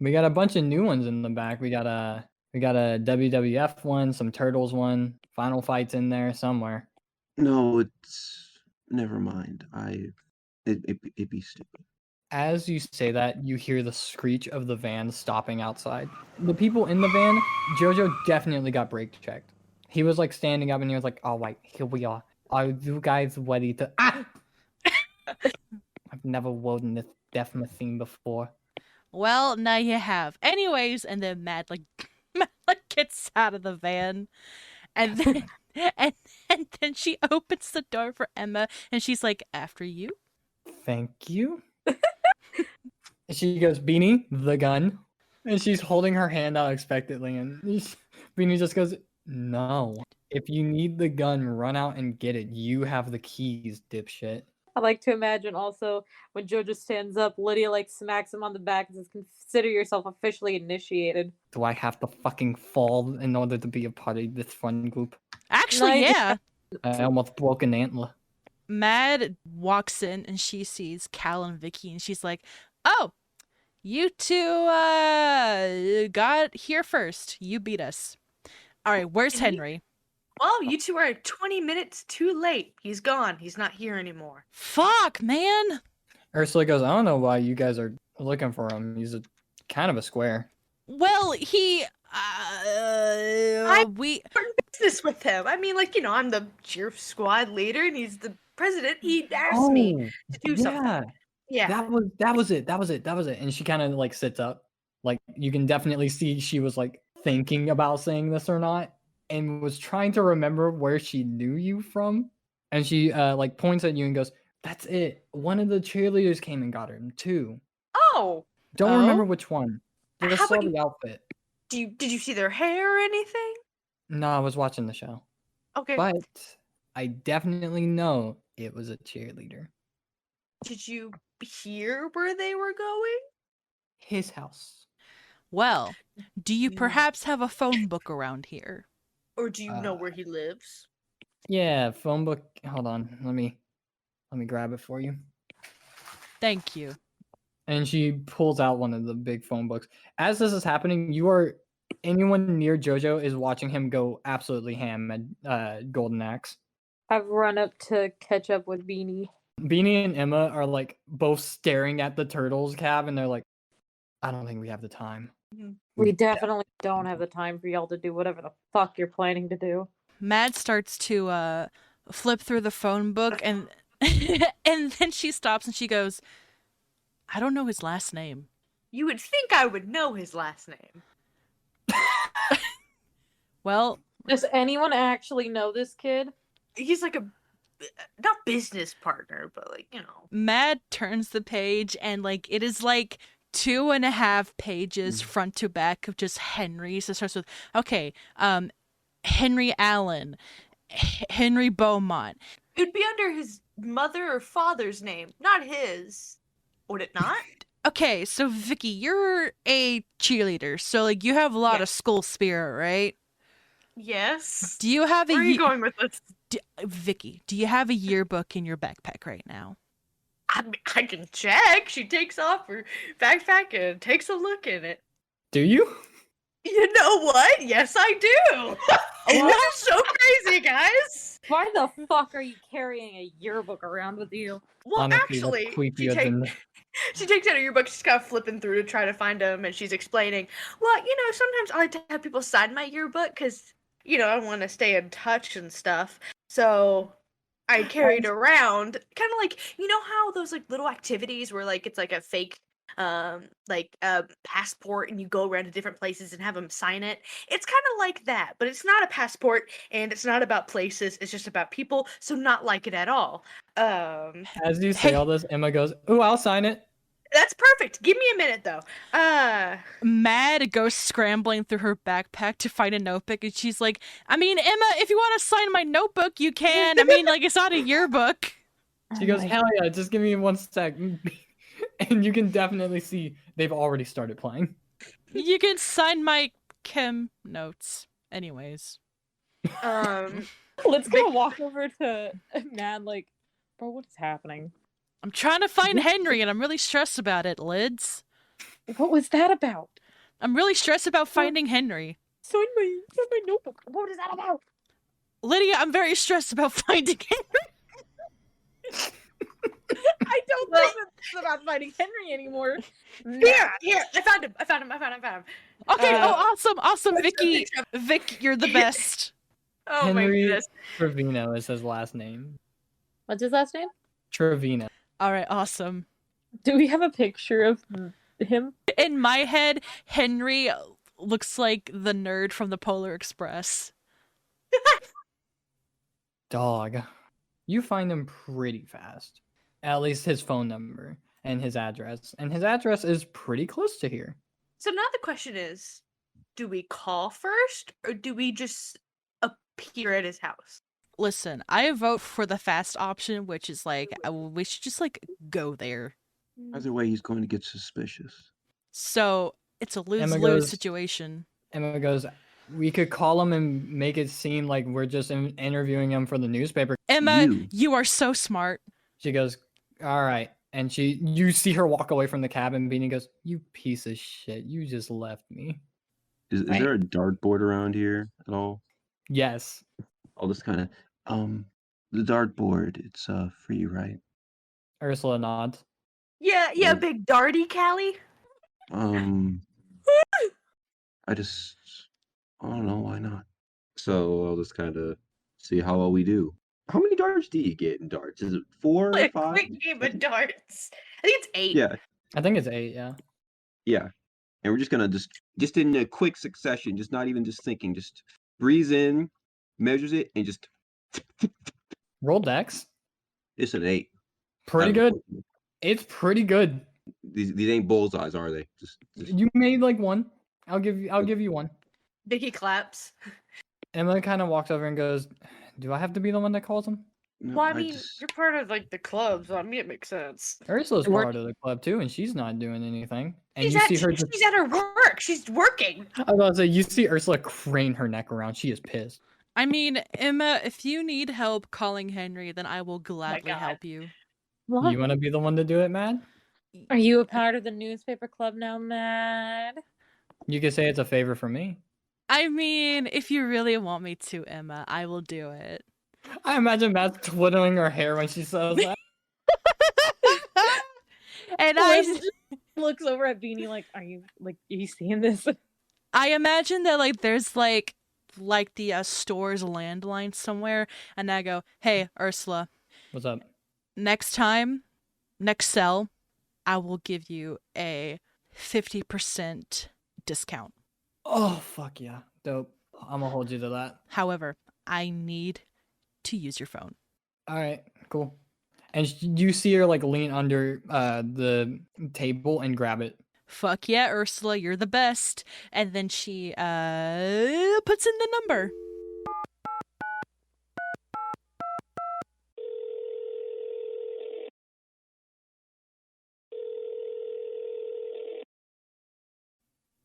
We got a bunch of new ones in the back. We got a WWF one, some Turtles one, Final Fight's in there somewhere. No, it's never mind. It'd be stupid. As you say that, you hear the screech of the van stopping outside. The people in the van, Jojo definitely got brake checked. He was like standing up and he was like, "All right, here we are. Are you guys ready to?" Ah! I've never woden this death machine before. Well, now you have. Anyways, and then Mad like gets out of the van, and then and then she opens the door for Emma, and she's like, "After you." Thank you. She goes, "Beanie, the gun," and she's holding her hand out expectantly, and Beanie just goes, "No. If you need the gun, run out and get it. You have the keys, dipshit." I like to imagine also when Jojo stands up, Lydia like smacks him on the back and says, "Consider yourself officially initiated." Do I have to fucking fall in order to be a part of this fun group? Actually, yeah. I almost broke an antler. Mad walks in and she sees Cal and Vicky, and she's like, "Oh, you two got here first. You beat us. All right, where's Henry?" Well, you two are 20 minutes too late. He's gone. He's not here anymore. Fuck, man. Ursula goes, "I don't know why you guys are looking for him. He's kind of a square." Well, we Important business with him. I mean, like, I'm the cheer squad leader and he's the president. He asked me to do something. Yeah. That was it. And she kind of like sits up. Like you can definitely see she was like thinking about saying this or not, and was trying to remember where she knew you from. And she like points at you and goes, "That's it. One of the cheerleaders came and got her too." Oh. Don't remember which one. I just How saw about the outfit. Did you see their hair or anything? No, I was watching the show. Okay. But I definitely know it was a cheerleader. Did you hear where they were going? His house. Well, do you Mm. perhaps have a phone book around here? Or do you know where he lives? Yeah, phone book. Hold on. Let me grab it for you. Thank you. And she pulls out one of the big phone books. As this is happening, anyone near Jojo is watching him go absolutely ham at Golden Axe. I've run up to catch up with Beanie. Beanie and Emma are like both staring at the turtles cab, and they're like, I don't think we have the time. We definitely don't have the time for y'all to do whatever the fuck you're planning to do. Mad starts to flip through the phone book, and and then she stops and she goes, I don't know his last name. You would think I would know his last name. Well, Does anyone actually know this kid? He's like a, not business partner, but like, you know. Mad turns the page, and like it is like 2.5 pages front to back of just Henry. So it starts with, okay, Henry Allen, Henry Beaumont. It would be under his mother or father's name, not his. Would it not? Okay, so Vicky, you're a cheerleader, so like you have a lot of school spirit, right? Yes. Do you have Where are you going with this? Vicky, do you have a yearbook in your backpack right now? I mean, I can check. She takes off her backpack and takes a look in it. Do you? You know what? Yes, I do. This is so crazy, guys. Why the fuck are you carrying a yearbook around with you? Well, Honestly, that's actually, creepier than she takes out her yearbook. She's kind of flipping through to try to find them, and she's explaining, well, you know, sometimes I like to have people sign my yearbook because, you know, I want to stay in touch and stuff. So I carried around, kind of like, you know how those like little activities where like it's like a fake passport, and you go around to different places and have them sign it. It's kind of like that, but it's not a passport, and it's not about places. It's just about people. So not like it at all. As you say all this, Emma goes, "Ooh, I'll sign it." That's perfect. Give me a minute though. Mad goes scrambling through her backpack to find a notebook, and she's like, I mean, Emma, if you want to sign my notebook, you can. I mean, like, it's not a yearbook. She goes, "Hell yeah, just give me 1 sec." And you can definitely see they've already started playing. You can sign my chem notes. Anyways. Let's go walk over to Mad, like, bro, what is happening? I'm trying to find Henry, and I'm really stressed about it, Lids. What was that about? I'm really stressed about finding Henry. Sign my notebook. What is that about? Lydia, I'm very stressed about finding Henry. I don't think it's about finding Henry anymore. Here, I found him. Okay, awesome, Vicky. Vic, you're the best. Oh my Henry goodness. Trevino is his last name. What's his last name? Trevino. All right, awesome. Do we have a picture of him? In my head, Henry looks like the nerd from the Polar Express. Dog. You find him pretty fast. At least his phone number and his address. And his address is pretty close to here. So now the question is, do we call first, or do we just appear at his house? Listen, I vote for the fast option, which is like, we should just like go there. Either way, he's going to get suspicious. So it's a Emma lose-lose goes- situation. Emma goes, we could call him and make it seem like we're just interviewing him for the newspaper. Emma, you are so smart. She goes, all right. And you see her walk away from the cabin. Beanie goes, you piece of shit. You just left me. Is there a dartboard around here at all? Yes. I'll just kind of, the dartboard, it's free, right? Ursula nods. Yeah, big darty, Callie. I don't know, why not? So I'll just kind of see how well we do. How many darts do you get in darts? Is it 4 or 5? Quick game of darts. I think it's 8. Yeah, I think it's 8, yeah. yeah. And we're just gonna just in a quick succession, just not even just thinking, just breathe in, measures it, and just. Roll dex. It's an 8. Pretty good. It's pretty good. These ain't bullseyes, are they? Just You made like 1. I'll give you 1. Vicky claps. Emma kind of walks over and goes, Do I have to be the one that calls him? No, Well, I I mean, just you're part of like the club, so I mean it makes sense. Ursula's Work- part of the club too, and she's not doing anything. And She's you at see her. she's at her work. She's working. I was about to say, you see Ursula crane her neck around. She is pissed. I mean, Emma, if you need help calling Henry, then I will gladly God. help you. What? You want to be the one to do it, Mad? Are you a part of the newspaper club now, Mad? You could say it's a favor from me. I mean, if you really want me to, Emma, I will do it. I imagine Mad twiddling her hair when she says that. And Liz just looks over at Beanie like, are you seeing this? I imagine that like there's like the store's landline somewhere, and I go, "Hey, Ursula, What's up? next time, next sell, I will give you a 50% discount. Oh, fuck yeah. Dope. I'm gonna hold you to that. However, I need to use your phone." All right, cool. And you see her like lean under the table and grab it. Fuck yeah, Ursula, you're the best. And then she puts in the number.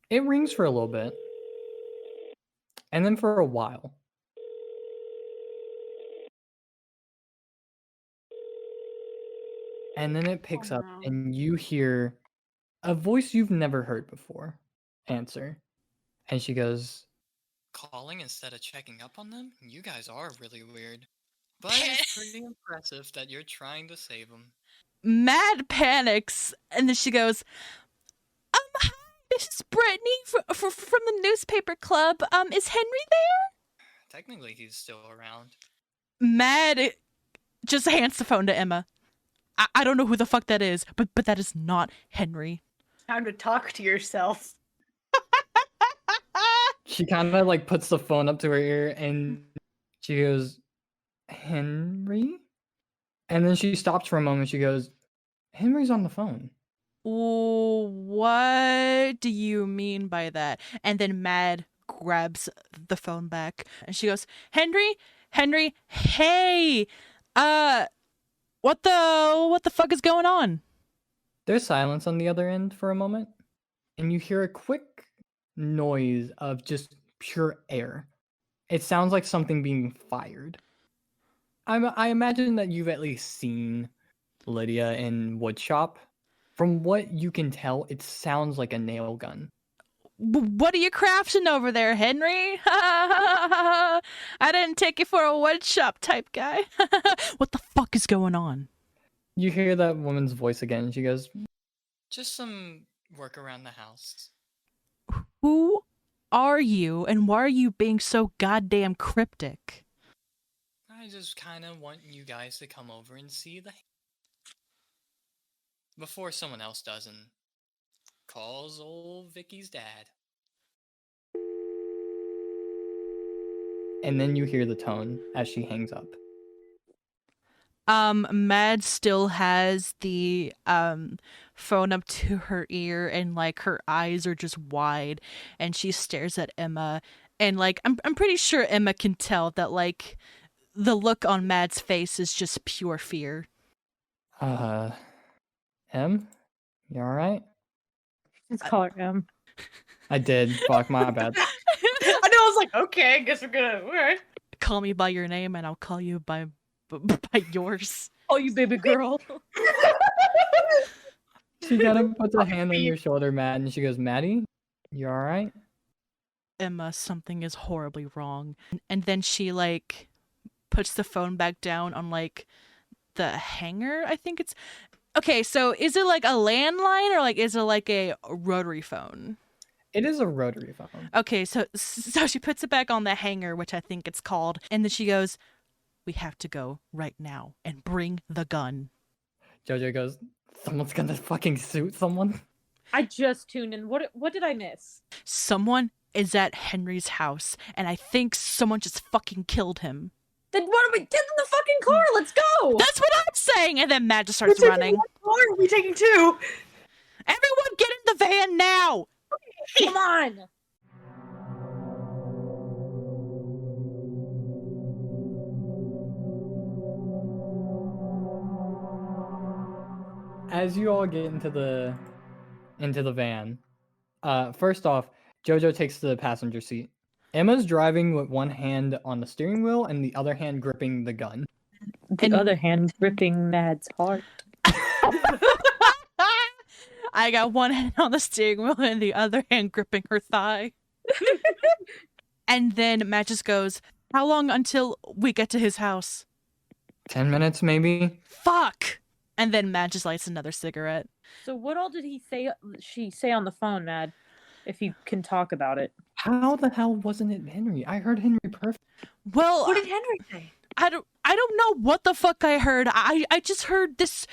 It rings for a little bit. And then for a while. And then it picks up no. and you hear a voice you've never heard before answer. And she goes, "Calling instead of checking up on them? You guys are really weird. But it's pretty impressive that you're trying to save them." Mad panics, and then she goes, "Hi, this is Brittany from the newspaper club. Is Henry there?" Technically, he's still around. Mad just hands the phone to Emma. I don't know who the fuck that is, but that is not Henry. Time to talk to yourself. She kind of like puts the phone up to her ear and she goes, "Henry?" And then she stops for a moment. She goes, "Henry's on the phone." What do you mean by that? And then Mad grabs the phone back and she goes, Henry, hey, what the fuck is going on?" There's silence on the other end for a moment, and you hear a quick noise of just pure air. It sounds like something being fired. I imagine that you've at least seen Lydia in woodshop. From what you can tell, it sounds like a nail gun. What are you crafting over there, Henry? I didn't take you for a woodshop type guy. What the fuck is going on? You hear that woman's voice again, and she goes, "Just some work around the house." Who are you, and why are you being so goddamn cryptic? "I just kind of want you guys to come over and see the before someone else does and calls old Vicky's dad." And then you hear the tone as she hangs up. Mad still has the phone up to her ear, and like her eyes are just wide, and she stares at Emma, and like I'm pretty sure Emma can tell that like the look on Mad's face is just pure fear. Em? You alright? Let's call her M. I did. Fuck, my bad. I know. I was like, okay, I guess we're gonna. All right. Call me by your name, and I'll call you by yours. Oh, you baby girl. She kind of puts a hand on your shoulder, Matt, and she goes, "Maddie, you alright?" Emma, something is horribly wrong. And then she like puts the phone back down on like the hanger. I think it's okay. So is it like a landline or like is it like a rotary phone? It is a rotary phone. Okay, so she puts it back on the hanger, which I think it's called, and then she goes, "We have to go right now and bring the gun." Jojo goes, "Someone's gonna fucking shoot someone?" I just tuned in. What did I miss? Someone is at Henry's house, and I think someone just fucking killed him. Then what are we? Get in the fucking car. Let's go. That's what I'm saying. And then Matt just starts running. Why are we taking two? Everyone get in the van now! Come on. as you all get into the van, first off, Jojo takes the passenger seat. Emma's driving with one hand on the steering wheel and the other hand gripping the gun. The other hand gripping Mad's heart. I got one hand on the steering wheel and the other hand gripping her thigh. And then Matt just goes, how long until we get to his house? 10 minutes, maybe? Fuck! And then Matt just lights another cigarette. So what all did she say on the phone, Mad? If you can talk about it. How the hell wasn't it Henry? I heard Henry perfect. Well, What did Henry say? I don't know what the fuck I heard. I just heard this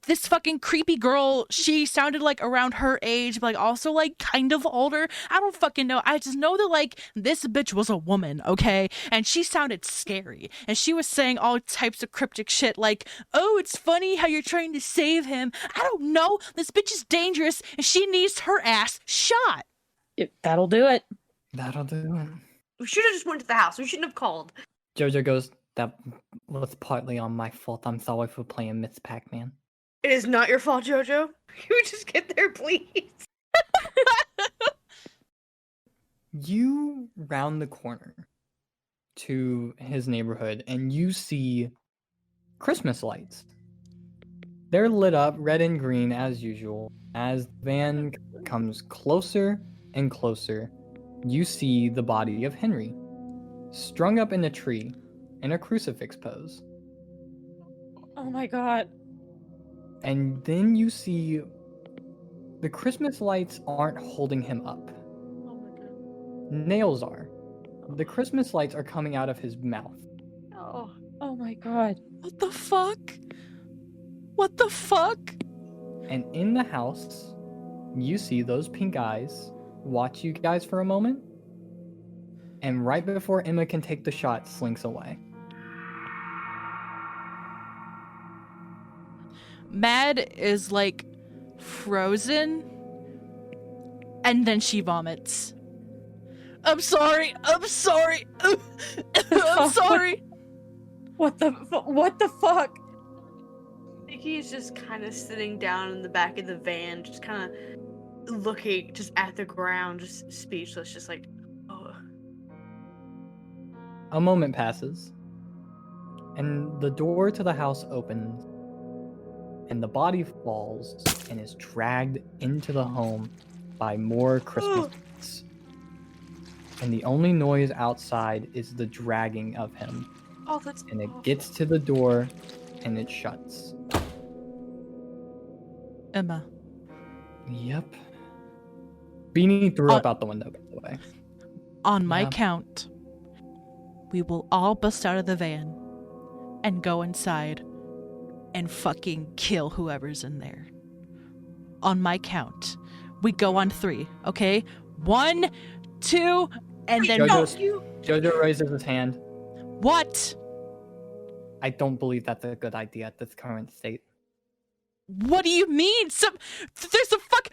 fucking creepy girl. She sounded like around her age, but like also like kind of older. I don't fucking know. I just know that like this bitch was a woman, okay? And she sounded scary. And she was saying all types of cryptic shit like, "Oh, it's funny how you're trying to save him." I don't know. This bitch is dangerous and she needs her ass shot. That'll do it. That'll do it. We should have just went to the house. We shouldn't have called. Jojo goes, that was partly on my fault. I'm sorry for playing Miss Pac-Man. It is not your fault, Jojo. Can we just get there, please? You round the corner to his neighborhood and you see Christmas lights. They're lit up red and green as usual. As the van comes closer and closer, you see the body of Henry, strung up in a tree in a crucifix pose. Oh my god. And then you see the Christmas lights aren't holding him up. Oh my god. Nails are. The Christmas lights are coming out of his mouth. Oh. Oh my god. What the fuck? What the fuck? And in the house, you see those pink eyes watch you guys for a moment. And right before Emma can take the shot, slinks away. Mad is like frozen and then she vomits. I'm sorry. I'm sorry. I'm sorry. What the fuck? Vicky is just kind of sitting down in the back of the van, just kind of looking just at the ground, just speechless, just like, oh. A moment passes, and the door to the house opens, and the body falls and is dragged into the home by more Christmas lights. And the only noise outside is the dragging of him. Oh, that's And it awful. gets to the door, and it shuts. Emma. Yep. Beanie threw up out the window, by the way. On my Yeah. count, we will all bust out of the van and go inside and fucking kill whoever's in there. On my count. We go on 3, okay? 1, 2, and then Jojo raises his hand. what? I don't believe that's a good idea at this current state. What do you mean? There's a fuck.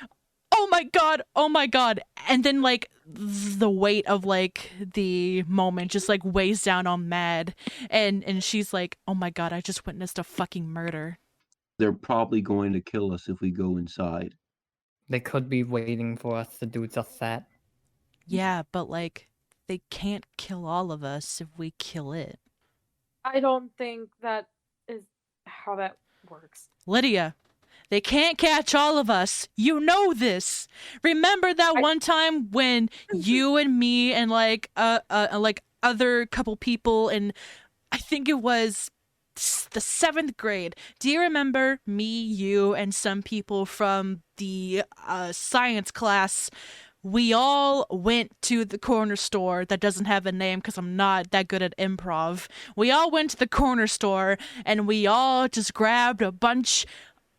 Oh my god. Oh my god. And then like the weight of like the moment just like weighs down on Mad, and she's like, "Oh my god, I just witnessed a fucking murder." They're probably going to kill us if we go inside. They could be waiting for us to do just that. Yeah, but like they can't kill all of us if we kill it. I don't think that is how that works. Lydia, they can't catch all of us. You know this. Remember that one time when you and me and like other couple people, and I think it was the 7th grade. Do you remember me, you, and some people from the science class? We all went to the corner store that doesn't have a name because I'm not that good at improv. We all went to the corner store and we all just grabbed a bunch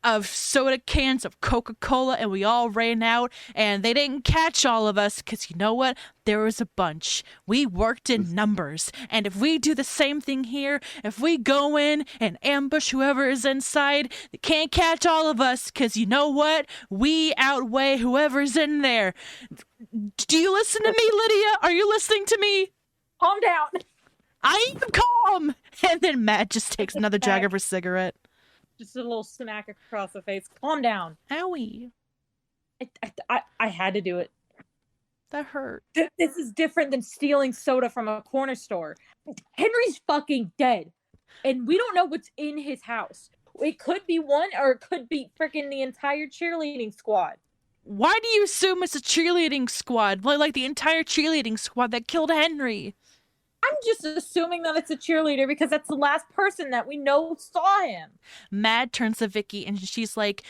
of soda cans of Coca-Cola and we all ran out, and they didn't catch all of us because you know what? There was a bunch. We worked in numbers, and if we do the same thing here, if we go in and ambush whoever is inside, they can't catch all of us because you know what? We outweigh whoever's in there. Do you listen to me, Lydia? Are you listening to me? Calm down. I am calm. And then Matt just takes another drag of her cigarette. Just a little smack across the face. Calm down. Owie. I had to do it. That hurt. This is different than stealing soda from a corner store. Henry's fucking dead. And we don't know what's in his house. It could be one, or it could be freaking the entire cheerleading squad. Why do you assume it's a cheerleading squad? Like the entire cheerleading squad that killed Henry? I'm just assuming that it's a cheerleader because that's the last person that we know saw him. Mad turns to Vicky and she's like,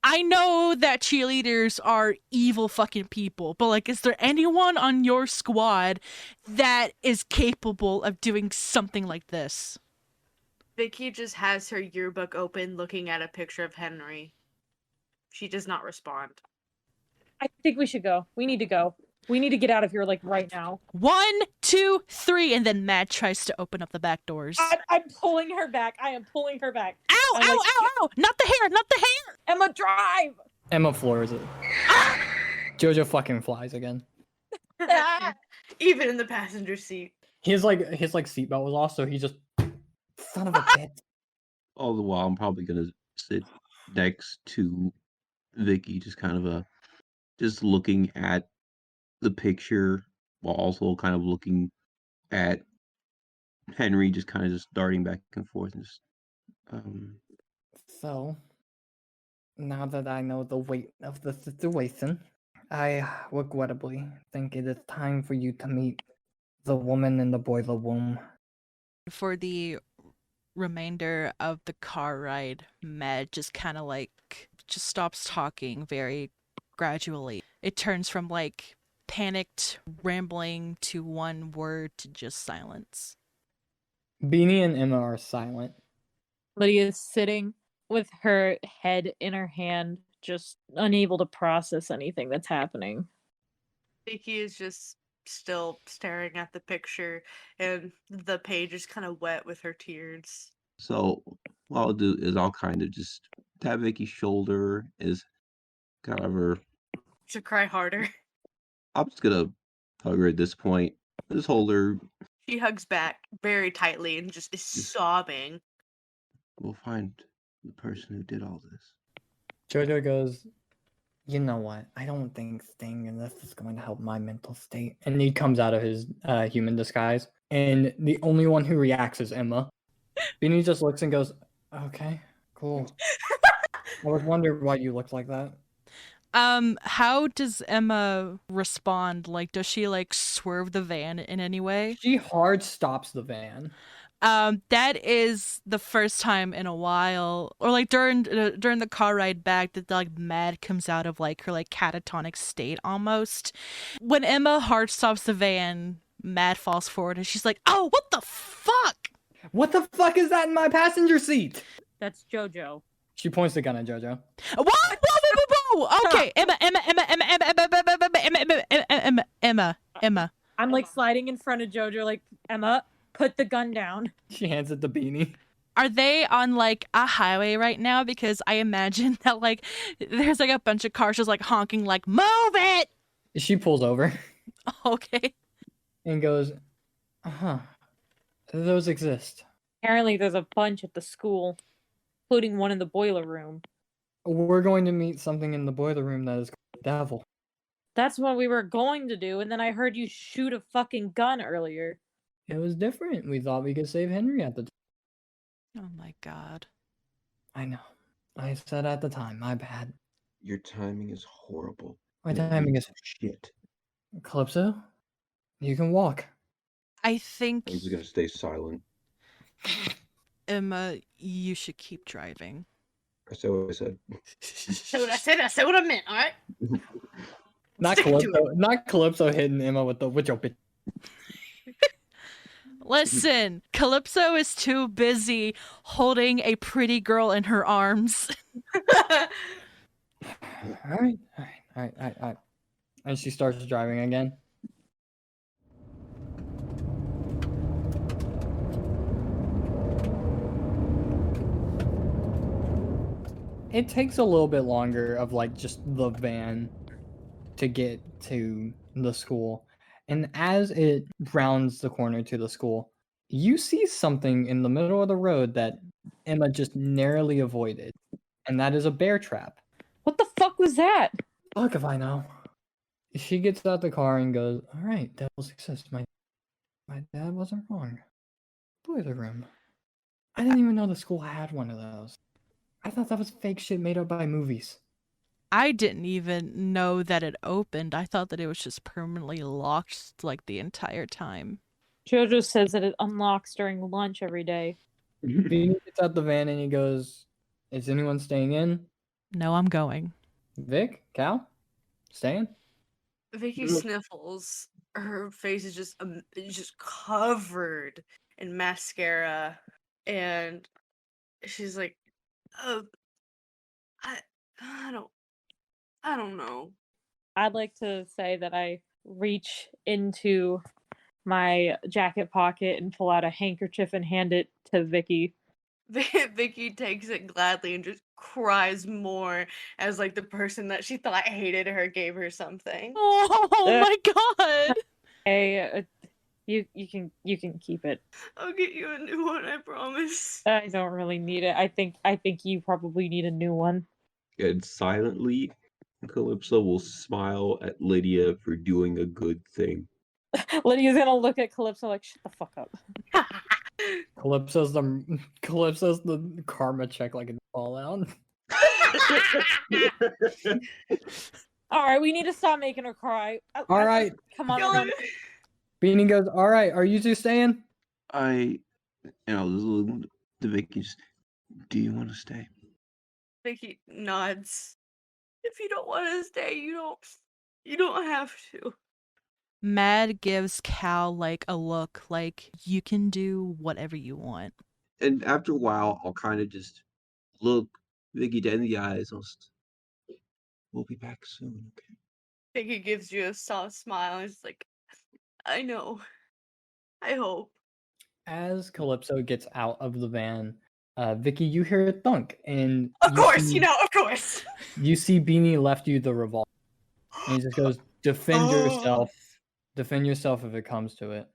I know that cheerleaders are evil fucking people, but like, is there anyone on your squad that is capable of doing something like this? Vicky just has her yearbook open looking at a picture of Henry. She does not respond. I think we should go. We need to go. We need to get out of here, like, right now. 1, 2, 3, and then Mad tries to open up the back doors. I'm pulling her back. I am pulling her back. Ow, I'm ow, like, ow, ow! Not the hair, not the hair! Emma, drive! Emma floors it. Jojo fucking flies again. Even in the passenger seat. His seatbelt was off, so he just son of a bitch. All the while, I'm probably gonna sit next to Vicky, just kind of just looking at the picture while also kind of looking at Henry, just kind of just darting back and forth. And just, So, now that I know the weight of the situation, I regrettably think it is time for you to meet the woman in the boiler room. For the remainder of the car ride, Mad just kind of just stops talking very gradually. It turns from panicked rambling to one word to just silence. Beanie and Emma are silent. Lydia is sitting with her head in her hand, just unable to process anything that's happening. Vicky is just still staring at the picture, and the page is kind of wet with her tears. So what I'll do is I'll kind of just tap Vicky's shoulder, is kind of her. To cry harder. I'm just gonna hug her at this point. Just hold her. She hugs back very tightly and just is sobbing. We'll find the person who did all this. Jojo goes, you know what? I don't think staying in this is going to help my mental state. And he comes out of his human disguise. And the only one who reacts is Emma. Beanie just looks and goes, okay, cool. I was wondering why you looked like that. How does Emma respond? Does she swerve the van in any way? She hard stops the van. That is the first time in a while, or during the car ride back, that Mad comes out of her catatonic state almost. When Emma hard stops the van, Mad falls forward and she's like, "Oh, what the fuck? What the fuck is that in my passenger seat?" That's Jojo. She points the gun at Jojo. What? Whoa! Okay, Emma. I'm sliding in front of Jojo, Emma, put the gun down. She hands it to Beanie. Are they on a highway right now? Because I imagine that there's a bunch of cars just honking move it. She pulls over. Okay. And goes, those exist. Apparently there's a bunch at the school, including one in the boiler room. We're going to meet something in the boiler room that is called the devil. That's what we were going to do, and then I heard you shoot a fucking gun earlier. It was different. We thought we could save Henry at the time. Oh my god. I know. I said at the time, my bad. Your timing is horrible. My timing is shit. Calypso, you can walk. I think I'm just gonna stay silent. Emma, you should keep driving. I said what I said. I said what I meant, alright? Not Calypso hitting Emma with your bitch. Listen, Calypso is too busy holding a pretty girl in her arms. All right. And she starts driving again. It takes a little bit longer of just the van to get to the school. And as it rounds the corner to the school, you see something in the middle of the road that Emma just narrowly avoided, and that is a bear trap. What the fuck was that? Fuck if I know. She gets out the car and goes, "All right, devils exist. My dad wasn't wrong. Boiler room. I didn't even know the school had one of those. I thought that was fake shit made up by movies." I didn't even know that it opened. I thought that it was just permanently locked like the entire time. Jojo says that it unlocks during lunch every day. Beanie gets out the van and he goes, "Is anyone staying in? No, I'm going. Vic? Cal? Staying?" Vicky sniffles. Her face is just covered in mascara, and she's like, I don't know." I'd like to say that I reach into my jacket pocket and pull out a handkerchief and hand it to Vicky. Vicky takes it gladly and just cries more as like the person that she thought hated her gave her something. Oh my god! Hey, you can keep it. I'll get you a new one, I promise. I don't really need it. I think you probably need a new one. And silently, Calypso will smile at Lydia for doing a good thing. Lydia's gonna look at Calypso like, shut the fuck up. Calypso's the karma check like a Fallout. Alright, we need to stop making her cry. All right. Come on. Beanie goes, "All right, are you two staying?" And I'll look to Vicky. Do you want to stay? Vicky nods. If you don't want to stay, you don't have to. Mad gives Cal like a look like you can do whatever you want. And after a while, I'll kind of just look Vicky dead in the eyes. We'll be back soon, okay? Vicky gives you a soft smile and is like, I know. I hope. As Calypso gets out of the van, Vicky, you hear a thunk, and Of course. you see Beanie left you the revolver, and he just goes, "Defend yourself. Defend yourself if it comes to it."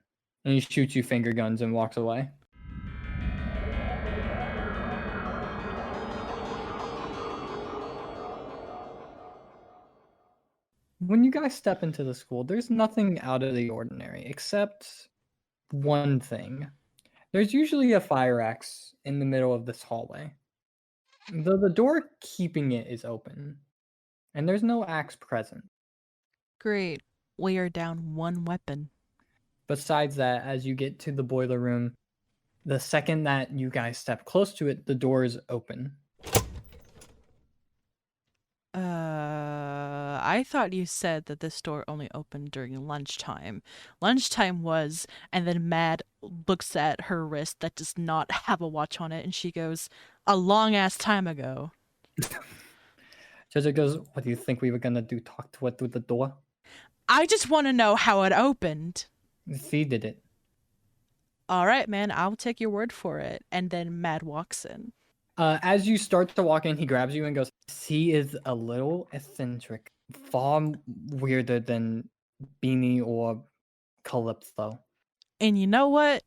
And he shoots you finger guns and walks away. When you guys step into the school, there's nothing out of the ordinary except one thing. There's usually a fire axe in the middle of this hallway, though the door keeping it is open, and there's no axe present. Great. We are down one weapon. Besides that, as you get to the boiler room, the second that you guys step close to it, the door is open. I thought you said that this door only opened during lunchtime. Lunchtime was, and then Mad looks at her wrist that does not have a watch on it, and she goes, a long ass time ago. Jojo goes, "What do you think we were gonna do? Talk to it through the door?" I just want to know how it opened. She did it. All right, man, I'll take your word for it. And then Mad walks in. As you start to walk in, he grabs you and goes, "She is a little eccentric, far weirder than Beanie or Calypso." And you know what?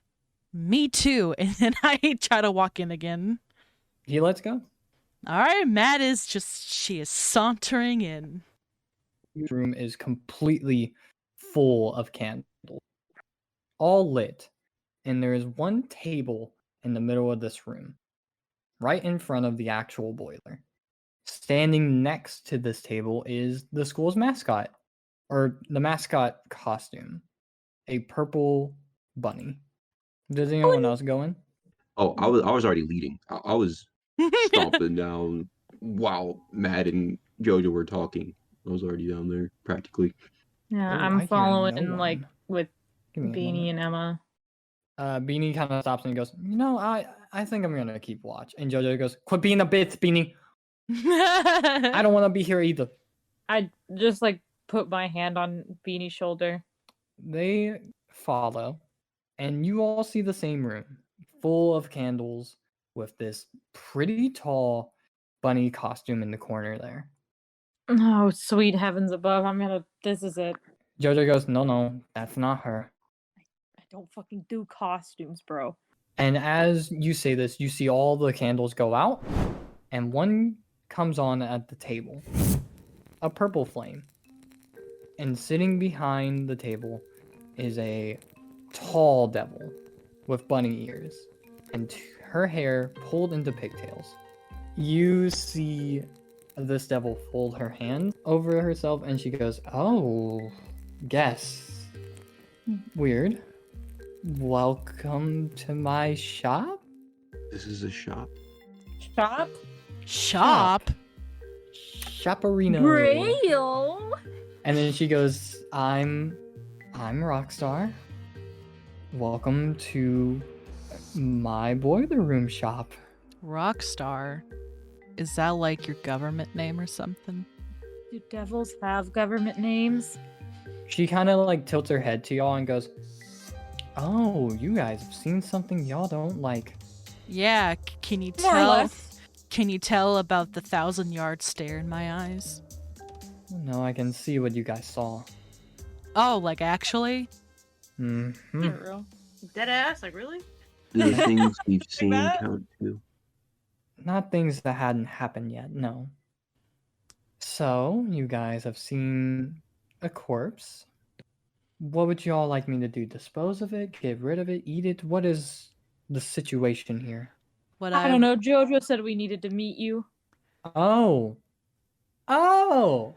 Me too. And then I try to walk in again. He lets go. All right, Mad is she is sauntering in. The room is completely full of candles, all lit, and there is one table in the middle of this room, right in front of the actual boiler. Standing next to this table is the school's mascot, or the mascot costume, a purple bunny. Does anyone else go in? Oh, I was already leading. I was stomping down while Matt and Jojo were talking. I was already down there practically. Yeah, Oh, I I'm hear following no like one. with Give me a Beanie moment. and Emma. Beanie kind of stops and he goes, I think I'm gonna keep watch. And Jojo goes, "Quit being a bitch, Beanie. I don't want to be here either." I just like put my hand on Beanie's shoulder. They follow, and you all see the same room, full of candles, with this pretty tall bunny costume in the corner there. Oh, sweet heavens above. This is it. Jojo goes, No, that's not her. I don't fucking do costumes, bro. And as you say this, you see all the candles go out, and one comes on at the table. A purple flame. And sitting behind the table is a tall devil with bunny ears and her hair pulled into pigtails. You see this devil fold her hand over herself and she goes, "Oh, guess. Weird. Welcome to my shop?" This is a shop. Shop? Shop? Shopperino. Braille? And then she goes, I'm Rockstar. Welcome to my boiler room shop." Rockstar? Is that like your government name or something? Do devils have government names? She kind of like tilts her head to y'all and goes, "Oh, you guys have seen something y'all don't like." Yeah, can you More or tell? less. Can you tell about the 1,000-yard stare in my eyes? No, I can see what you guys saw. Oh, like actually? Mm-hmm. For real. Dead ass? Like, really? Do the things we've seen that? count too? Not things that hadn't happened yet, no. So, you guys have seen a corpse. What would y'all like me to do? Dispose of it? Get rid of it? Eat it? What is the situation here? What I don't know. Jojo said we needed to meet you. Oh. Oh!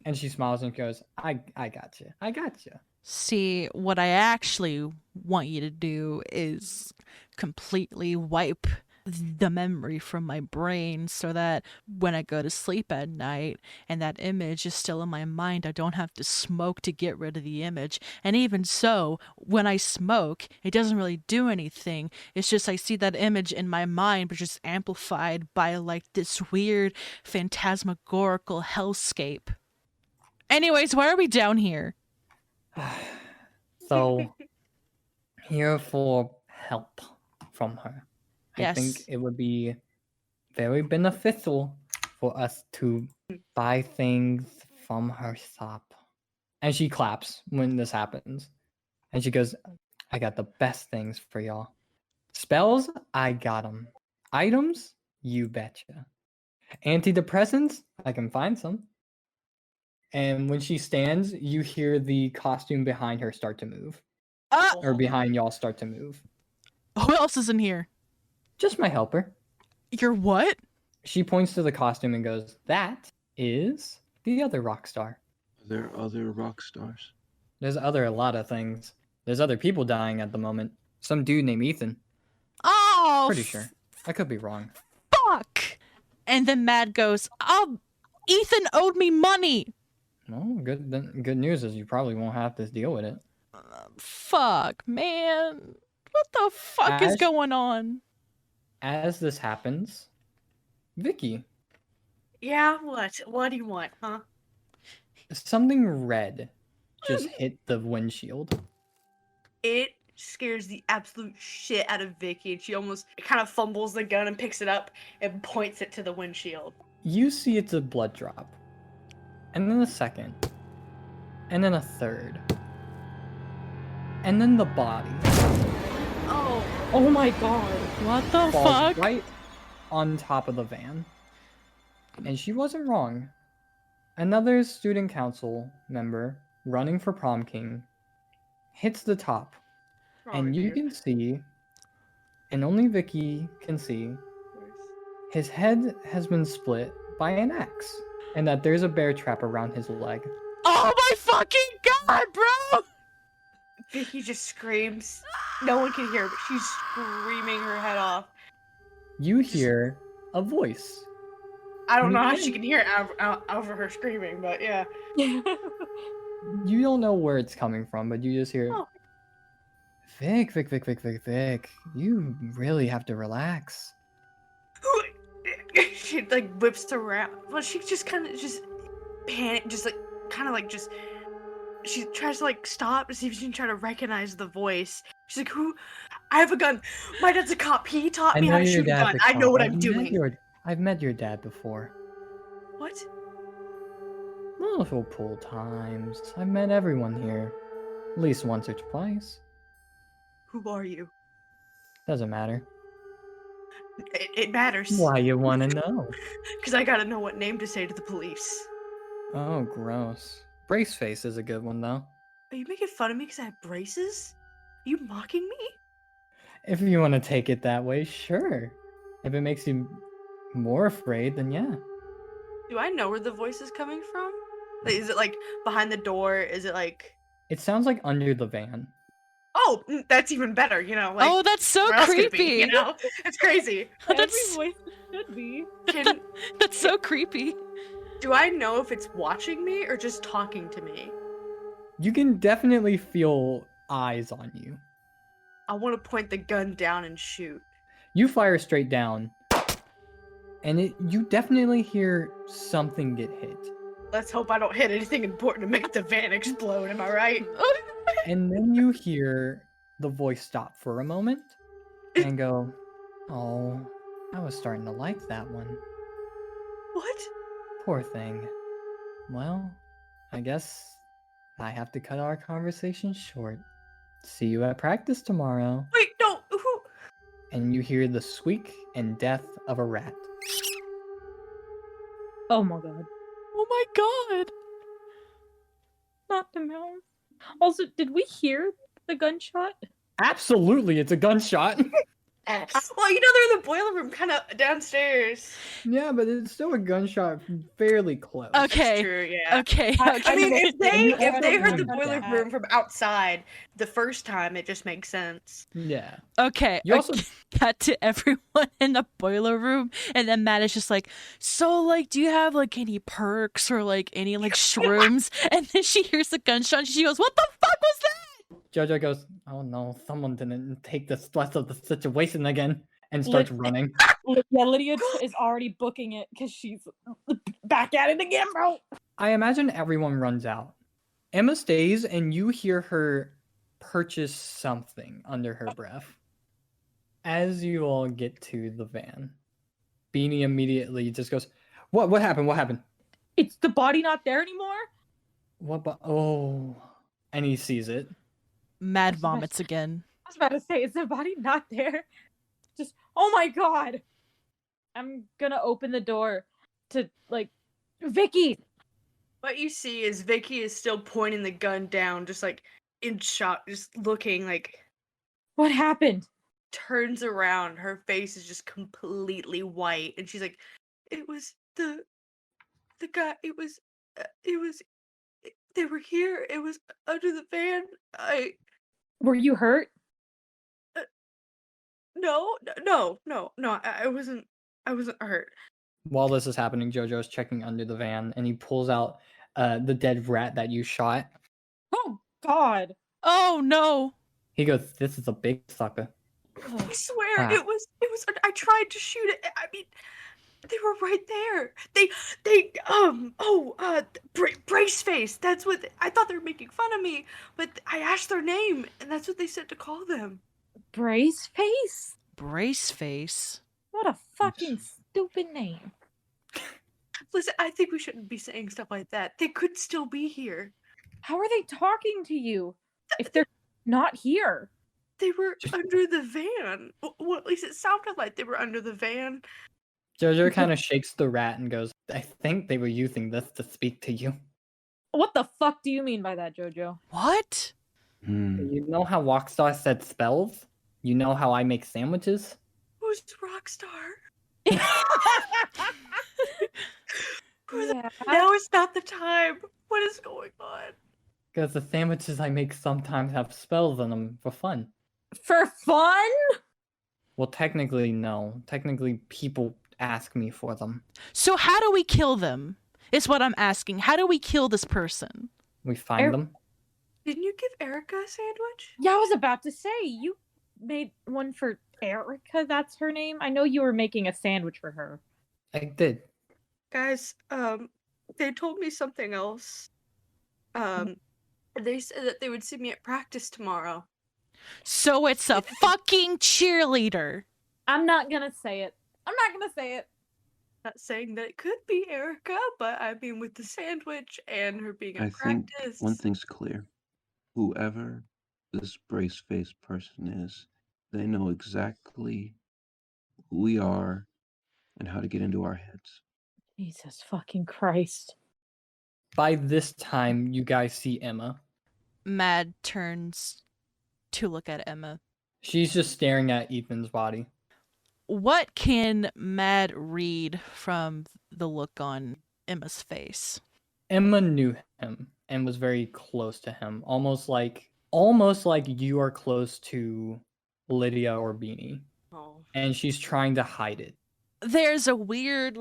And she smiles and goes, I got you. I got you. See, what I actually want you to do is completely wipe the memory from my brain so that when I go to sleep at night and that image is still in my mind, I don't have to smoke to get rid of the image. And even so, when I smoke, it doesn't really do anything. It's just I see that image in my mind, but just amplified by like this weird phantasmagorical hellscape. Anyways, why are we down here? So, here for help from her. I think Yes. it would be very beneficial for us to buy things from her shop. And she claps when this happens. And she goes, "I got the best things for y'all. Spells, I got them. Items, you betcha. Antidepressants, I can find some." And when she stands, you hear the costume behind her start to move. Or behind y'all start to move. Who else is in here? Just my helper. You're what? She points to the costume and goes, "That is the other rock star." Are there other rock stars? There's a lot of things. There's other people dying at the moment. Some dude named Ethan. Oh, Pretty sure. I could be wrong. fuck. And then Mad goes, "Oh, Ethan owed me money." Well, good news is you probably won't have to deal with it. Fuck, man. What the fuck is Ash? going on? As this happens, Vicky, Yeah, what? What do you want, huh? something red just hit the windshield. It scares the absolute shit out of Vicky, and she almost kind of fumbles the gun and picks it up and points it to the windshield. You see it's a blood drop. And then a second. And then a third. And then the body Oh, Oh my god. What the falls fuck? right on top of the van. And she wasn't wrong. Another student council member running for prom king hits the top. And you can see, and only Vicky can see, his head has been split by an axe. And that there's a bear trap around his leg. Oh my fucking god, bro! Vicky just screams. No one can hear, but she's screaming her head off. You hear a voice. I don't know how Okay. she can hear it over her screaming, but yeah. You don't know where it's coming from, but you just hear, Oh. Vic, you really have to relax. She like whips around. Well, she just kind of just panic, just like kind of like just. She tries to like stop to see if she can try to recognize the voice. She's like, "Who? I have a gun. My dad's a cop. He taught me how to shoot a gun. I know what I'm doing." I've met your dad before. What? Multiple times. I've met everyone here. At least once or twice. Who are you? Doesn't matter. It matters. Why you want to know? Because I gotta know what name to say to the police. Oh, gross. Braceface is a good one, though. Are you making fun of me because I have braces? Are you mocking me? If you want to take it that way, sure. If it makes you more afraid, then yeah. Do I know where the voice is coming from? Like, is it like behind the door? Is it like... It sounds like under the van. Oh, that's even better, you know? Like, Oh, that's so where else could it be, creepy. you know? It's crazy. Every That's voice should be. Can, that's so creepy. do I know if it's watching me or just talking to me? You can definitely feel eyes on you. I want to point the gun down and shoot. You fire straight down, and you definitely hear something get hit. Let's hope I don't hit anything important to make the van explode, am I right? And then you hear the voice stop for a moment and go, "Oh, I was starting to like that one. What? Poor thing. Well, I guess I have to cut our conversation short. See you at practice tomorrow." Wait, no, who? And you hear the squeak and death of a rat. Oh my god. Oh my god. Not the mouse. Also, did we hear the gunshot? Absolutely, it's a gunshot. Well, you know they're in the boiler room, kind of downstairs. Yeah, but it's still a gunshot fairly close. Okay. That's true, yeah. Okay. I mean, if I they don't heard the know boiler that. room from outside the first time, it just makes sense. Yeah. Okay. You also- cut to everyone in the boiler room, and then Matt is just like, "So, like, do you have like any perks or like any like shrooms?" And then she hears the gunshot, and she goes, "What the fuck was that?" Jojo goes, "Oh no, someone didn't take the stress of the situation again," and starts running. Yeah, Lydia is already booking it because she's back at it again, bro. I imagine everyone runs out. Emma stays, and you hear her purchase something under her breath. As you all get to the van, Beanie immediately just goes, What happened? What happened? It's the body not there anymore? Oh. And he sees it. Mad vomits again. I was about to say, is the body not there? Just, oh my god. I'm gonna open the door to, like, Vicky! What you see is Vicky is still pointing the gun down, just like in shock, just looking like. What happened? Turns around, her face is just completely white, and she's like, "It was the guy. It was they were here. It was under the van. Were you hurt? No. I wasn't hurt." While this is happening, Jojo's checking under the van, and he pulls out the dead rat that you shot. Oh god. Oh no. He goes, "This is a big sucker." I swear Ah. it was. I tried to shoot it. I mean, they were right there. Brace face. That's what I thought they were making fun of me. But I asked their name, and that's what they said to call them. Brace face? Brace face. What a fucking stupid name. Listen, I think we shouldn't be saying stuff like that. They could still be here. How are they talking to you if they're not here? They were under the van. Well, at least it sounded like they were under the van. Jojo kind of shakes the rat and goes, "I think they were using this to speak to you." What the fuck do you mean by that, Jojo? What? You know how Rockstar said spells? You know how I make sandwiches? Who's Rockstar? Yeah. Now is not the time. What is going on? Because the sandwiches I make sometimes have spells in them for fun. For fun? Well, technically, no. Technically, people ask me for them. So how do we kill them? Is what I'm asking. How do we kill this person? We find them. Didn't you give Erica a sandwich? Yeah, I was about to say, you made one for Erica, that's her name? I know you were making a sandwich for her. I did. Guys, they told me something else. They said that they would see me at practice tomorrow. So it's a fucking cheerleader. I'm not gonna say it. Not saying that it could be Erica, but I mean with the sandwich and her being at I think practice. one thing's clear. Whoever this brace face person is, They know exactly who we are and how to get into our heads. Jesus fucking Christ. By this time, you guys see Emma. Mad turns to look at Emma. She's just staring at Ethan's body. What can Mad read from the look on Emma's face? Emma knew him and was very close to him, almost like you are close to Lydia or Beanie, Oh. and she's trying to hide it. There's a weird,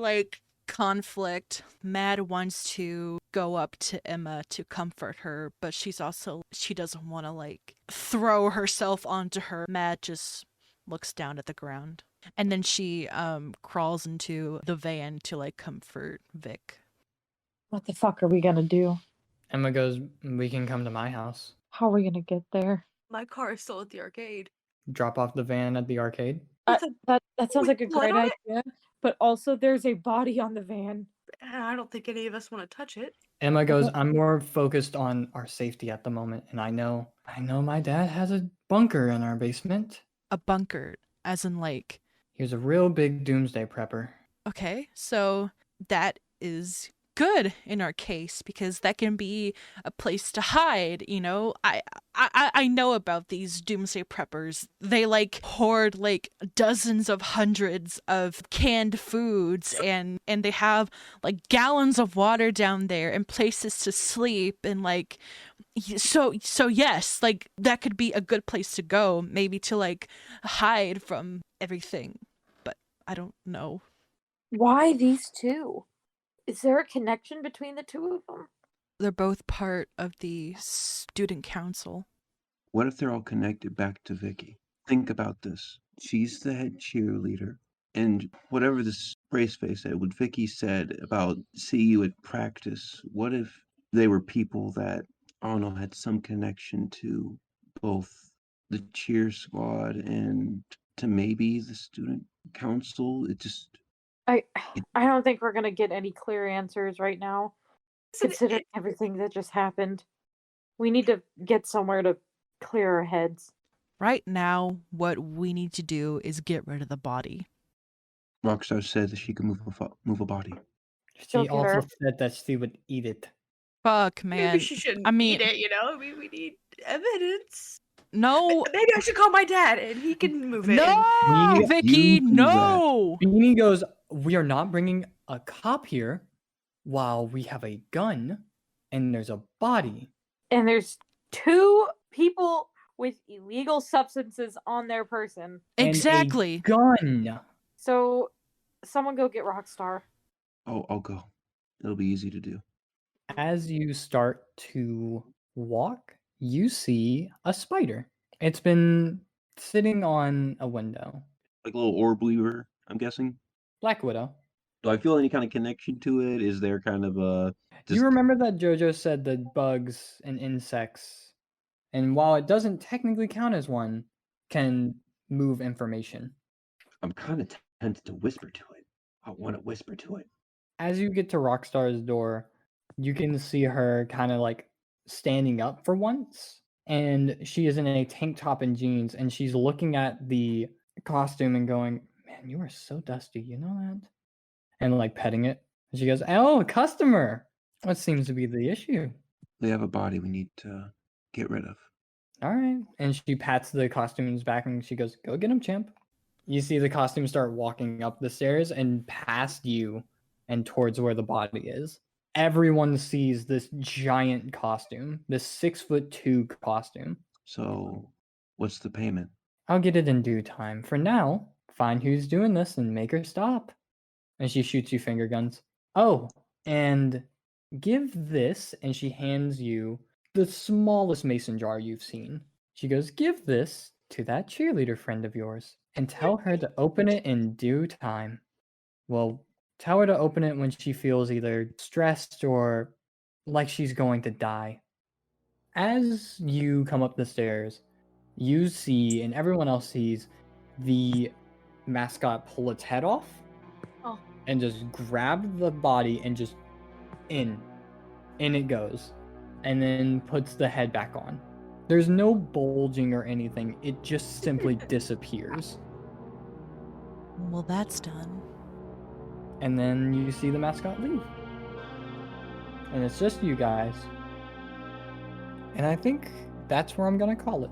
conflict. Mad wants to go up to Emma to comfort her, but she doesn't want to, throw herself onto her. Mad just looks down at the ground. And then she crawls into the van to, comfort Vic. What the fuck are we gonna do? Emma goes, "We can come to my house. How are we gonna get there? My car is still at the arcade. Drop off the van at the arcade." That sounds like a With blood great on it? idea, but also there's a body on the van. And I don't think any of us want to touch it. Emma goes, "I'm more focused on our safety at the moment, and I know my dad has a bunker in our basement. A bunker, as in, He was a real big doomsday prepper." okay, so that is good in our case because that can be a place to hide. I know about these doomsday preppers. They hoard dozens of hundreds of canned foods and they have gallons of water down there and places to sleep and so yes, that could be a good place to go, maybe to hide from everything, but I don't know. Why these two? Is there a connection between the two of them? They're both part of the student council. What if they're all connected back to Vicky? Think about this. She's the head cheerleader. And whatever this race face said, what Vicky said about see you at practice, what if they were people that, I don't know, had some connection to both the cheer squad and to maybe the student council? I don't think we're gonna get any clear answers right now, So considering everything that just happened. We need to get somewhere to clear our heads. Right now, what we need to do is get rid of the body. Rockstar said that she could move a body. She get also her. said that she would eat it. Fuck, man. Maybe she shouldn't eat it, we need evidence. No. Maybe I should call my dad and he can move it. No, You Vicky, do no. Beanie goes, "We are not bringing a cop here while we have a gun and there's a body." And there's two people with illegal substances on their person. and a Exactly. gun. So someone go get Rockstar. Oh, I'll go. It'll be easy to do. As you start to walk, you see a spider. It's been sitting on a window. Like a little orb weaver, I'm guessing. Black Widow. Do I feel any kind of connection to it? Is there kind of a... You remember that JoJo said that bugs and insects, and while it doesn't technically count as one, can move information. I'm kind of tempted to whisper to it. I want to whisper to it. As you get to Rockstar's door, you can see her kind of standing up for once, and she is in a tank top and jeans, and she's looking at the costume and going, "Man, you are so dusty, you know that?" And petting it. And she goes, "Oh, a customer! What seems to be the issue?" They have a body we need to get rid of. All right. And she pats the costume's back and she goes, "Go get him, champ." You see the costume start walking up the stairs and past you and towards where the body is. Everyone sees this giant costume, this 6'2" costume. So, what's the payment? "I'll get it in due time. For now, find who's doing this and make her stop." And she shoots you finger guns. "Oh, and give this," and she hands you the smallest mason jar you've seen. She goes, "Give this to that cheerleader friend of yours and tell her to open it in due time." Well, tell her to open it when she feels either stressed or like she's going to die. As you come up the stairs, you see, and everyone else sees, the mascot pull its head off and just grab the body and just in it goes, and then puts the head back on. There's no bulging or anything. It just simply disappears. Well, that's done. And then you see the mascot leave. And it's just you guys. And I think that's where I'm gonna call it.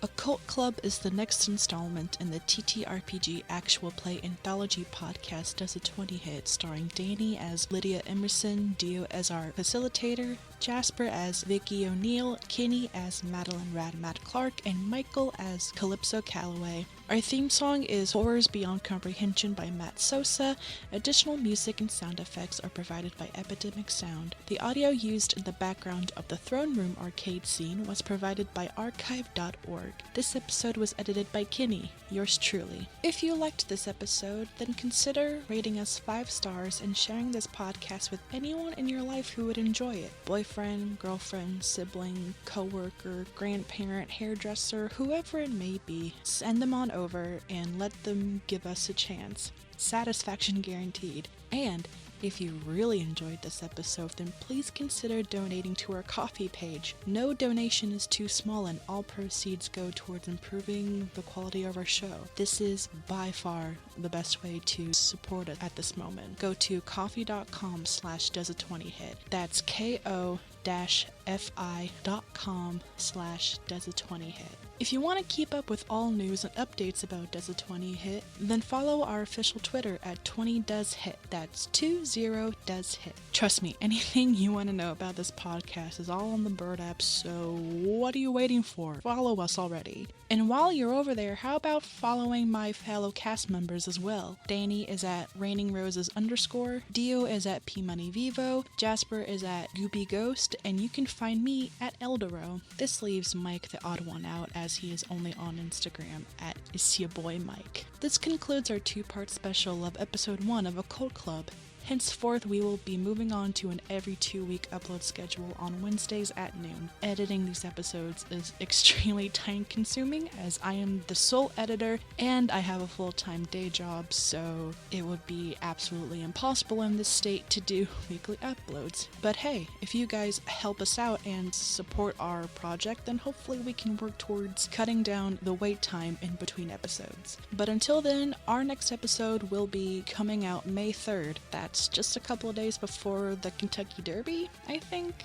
Occult Club is the next installment in the TTRPG actual play anthology podcast Does a 20 Hit, starring Danny as Lydia Emerson, Dio as our Facilitator, Jasper as Vicky O'Neill, Kenny as Madelynn Matt Clark, and Michael as Calypso Calloway. Our theme song is Horrors Beyond Comprehension by Matt Sosa. Additional music and sound effects are provided by Epidemic Sound. The audio used in the background of the Throne Room arcade scene was provided by archive.org. This episode was edited by Kenny, yours truly. If you liked this episode, then consider rating us 5 stars and sharing this podcast with anyone in your life who would enjoy it. Boyfriend, girlfriend, sibling, coworker, grandparent, hairdresser, whoever it may be. Send them on over and let them give us a chance. Satisfaction guaranteed. And if you really enjoyed this episode, then please consider donating to our Ko-fi page. No donation is too small and all proceeds go towards improving the quality of our show. This is by far the best way to support it at this moment. Go to ko-fi.com/does-a-20hit. That's ko-fi.com/does-a-20hit. If you want to keep up with all news and updates about Does a 20 Hit, then follow our official Twitter at 20does-hit. That's 20does-hit. Trust me, anything you want to know about this podcast is all on the Bird app, so what are you waiting for? Follow us already. And while you're over there, how about following my fellow cast members as well? Danny is at RainingRoses_, Dio is at PMoneyVivo, Jasper is at Goopy Ghost, and you can find me at Eldero. This leaves Mike the odd one out, as he is only on Instagram at @isyaboymike. This concludes our 2-part special of episode 1 of Occult Club. Henceforth, we will be moving on to an every 2-week upload schedule on Wednesdays at noon. Editing these episodes is extremely time-consuming, as I am the sole editor and I have a full-time day job, so it would be absolutely impossible in this state to do weekly uploads. But hey, if you guys help us out and support our project, then hopefully we can work towards cutting down the wait time in between episodes. But until then, our next episode will be coming out May 3rd. That's just a couple of days before the Kentucky Derby, I think.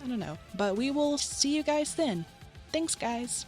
I don't know. But we will see you guys then. Thanks, guys.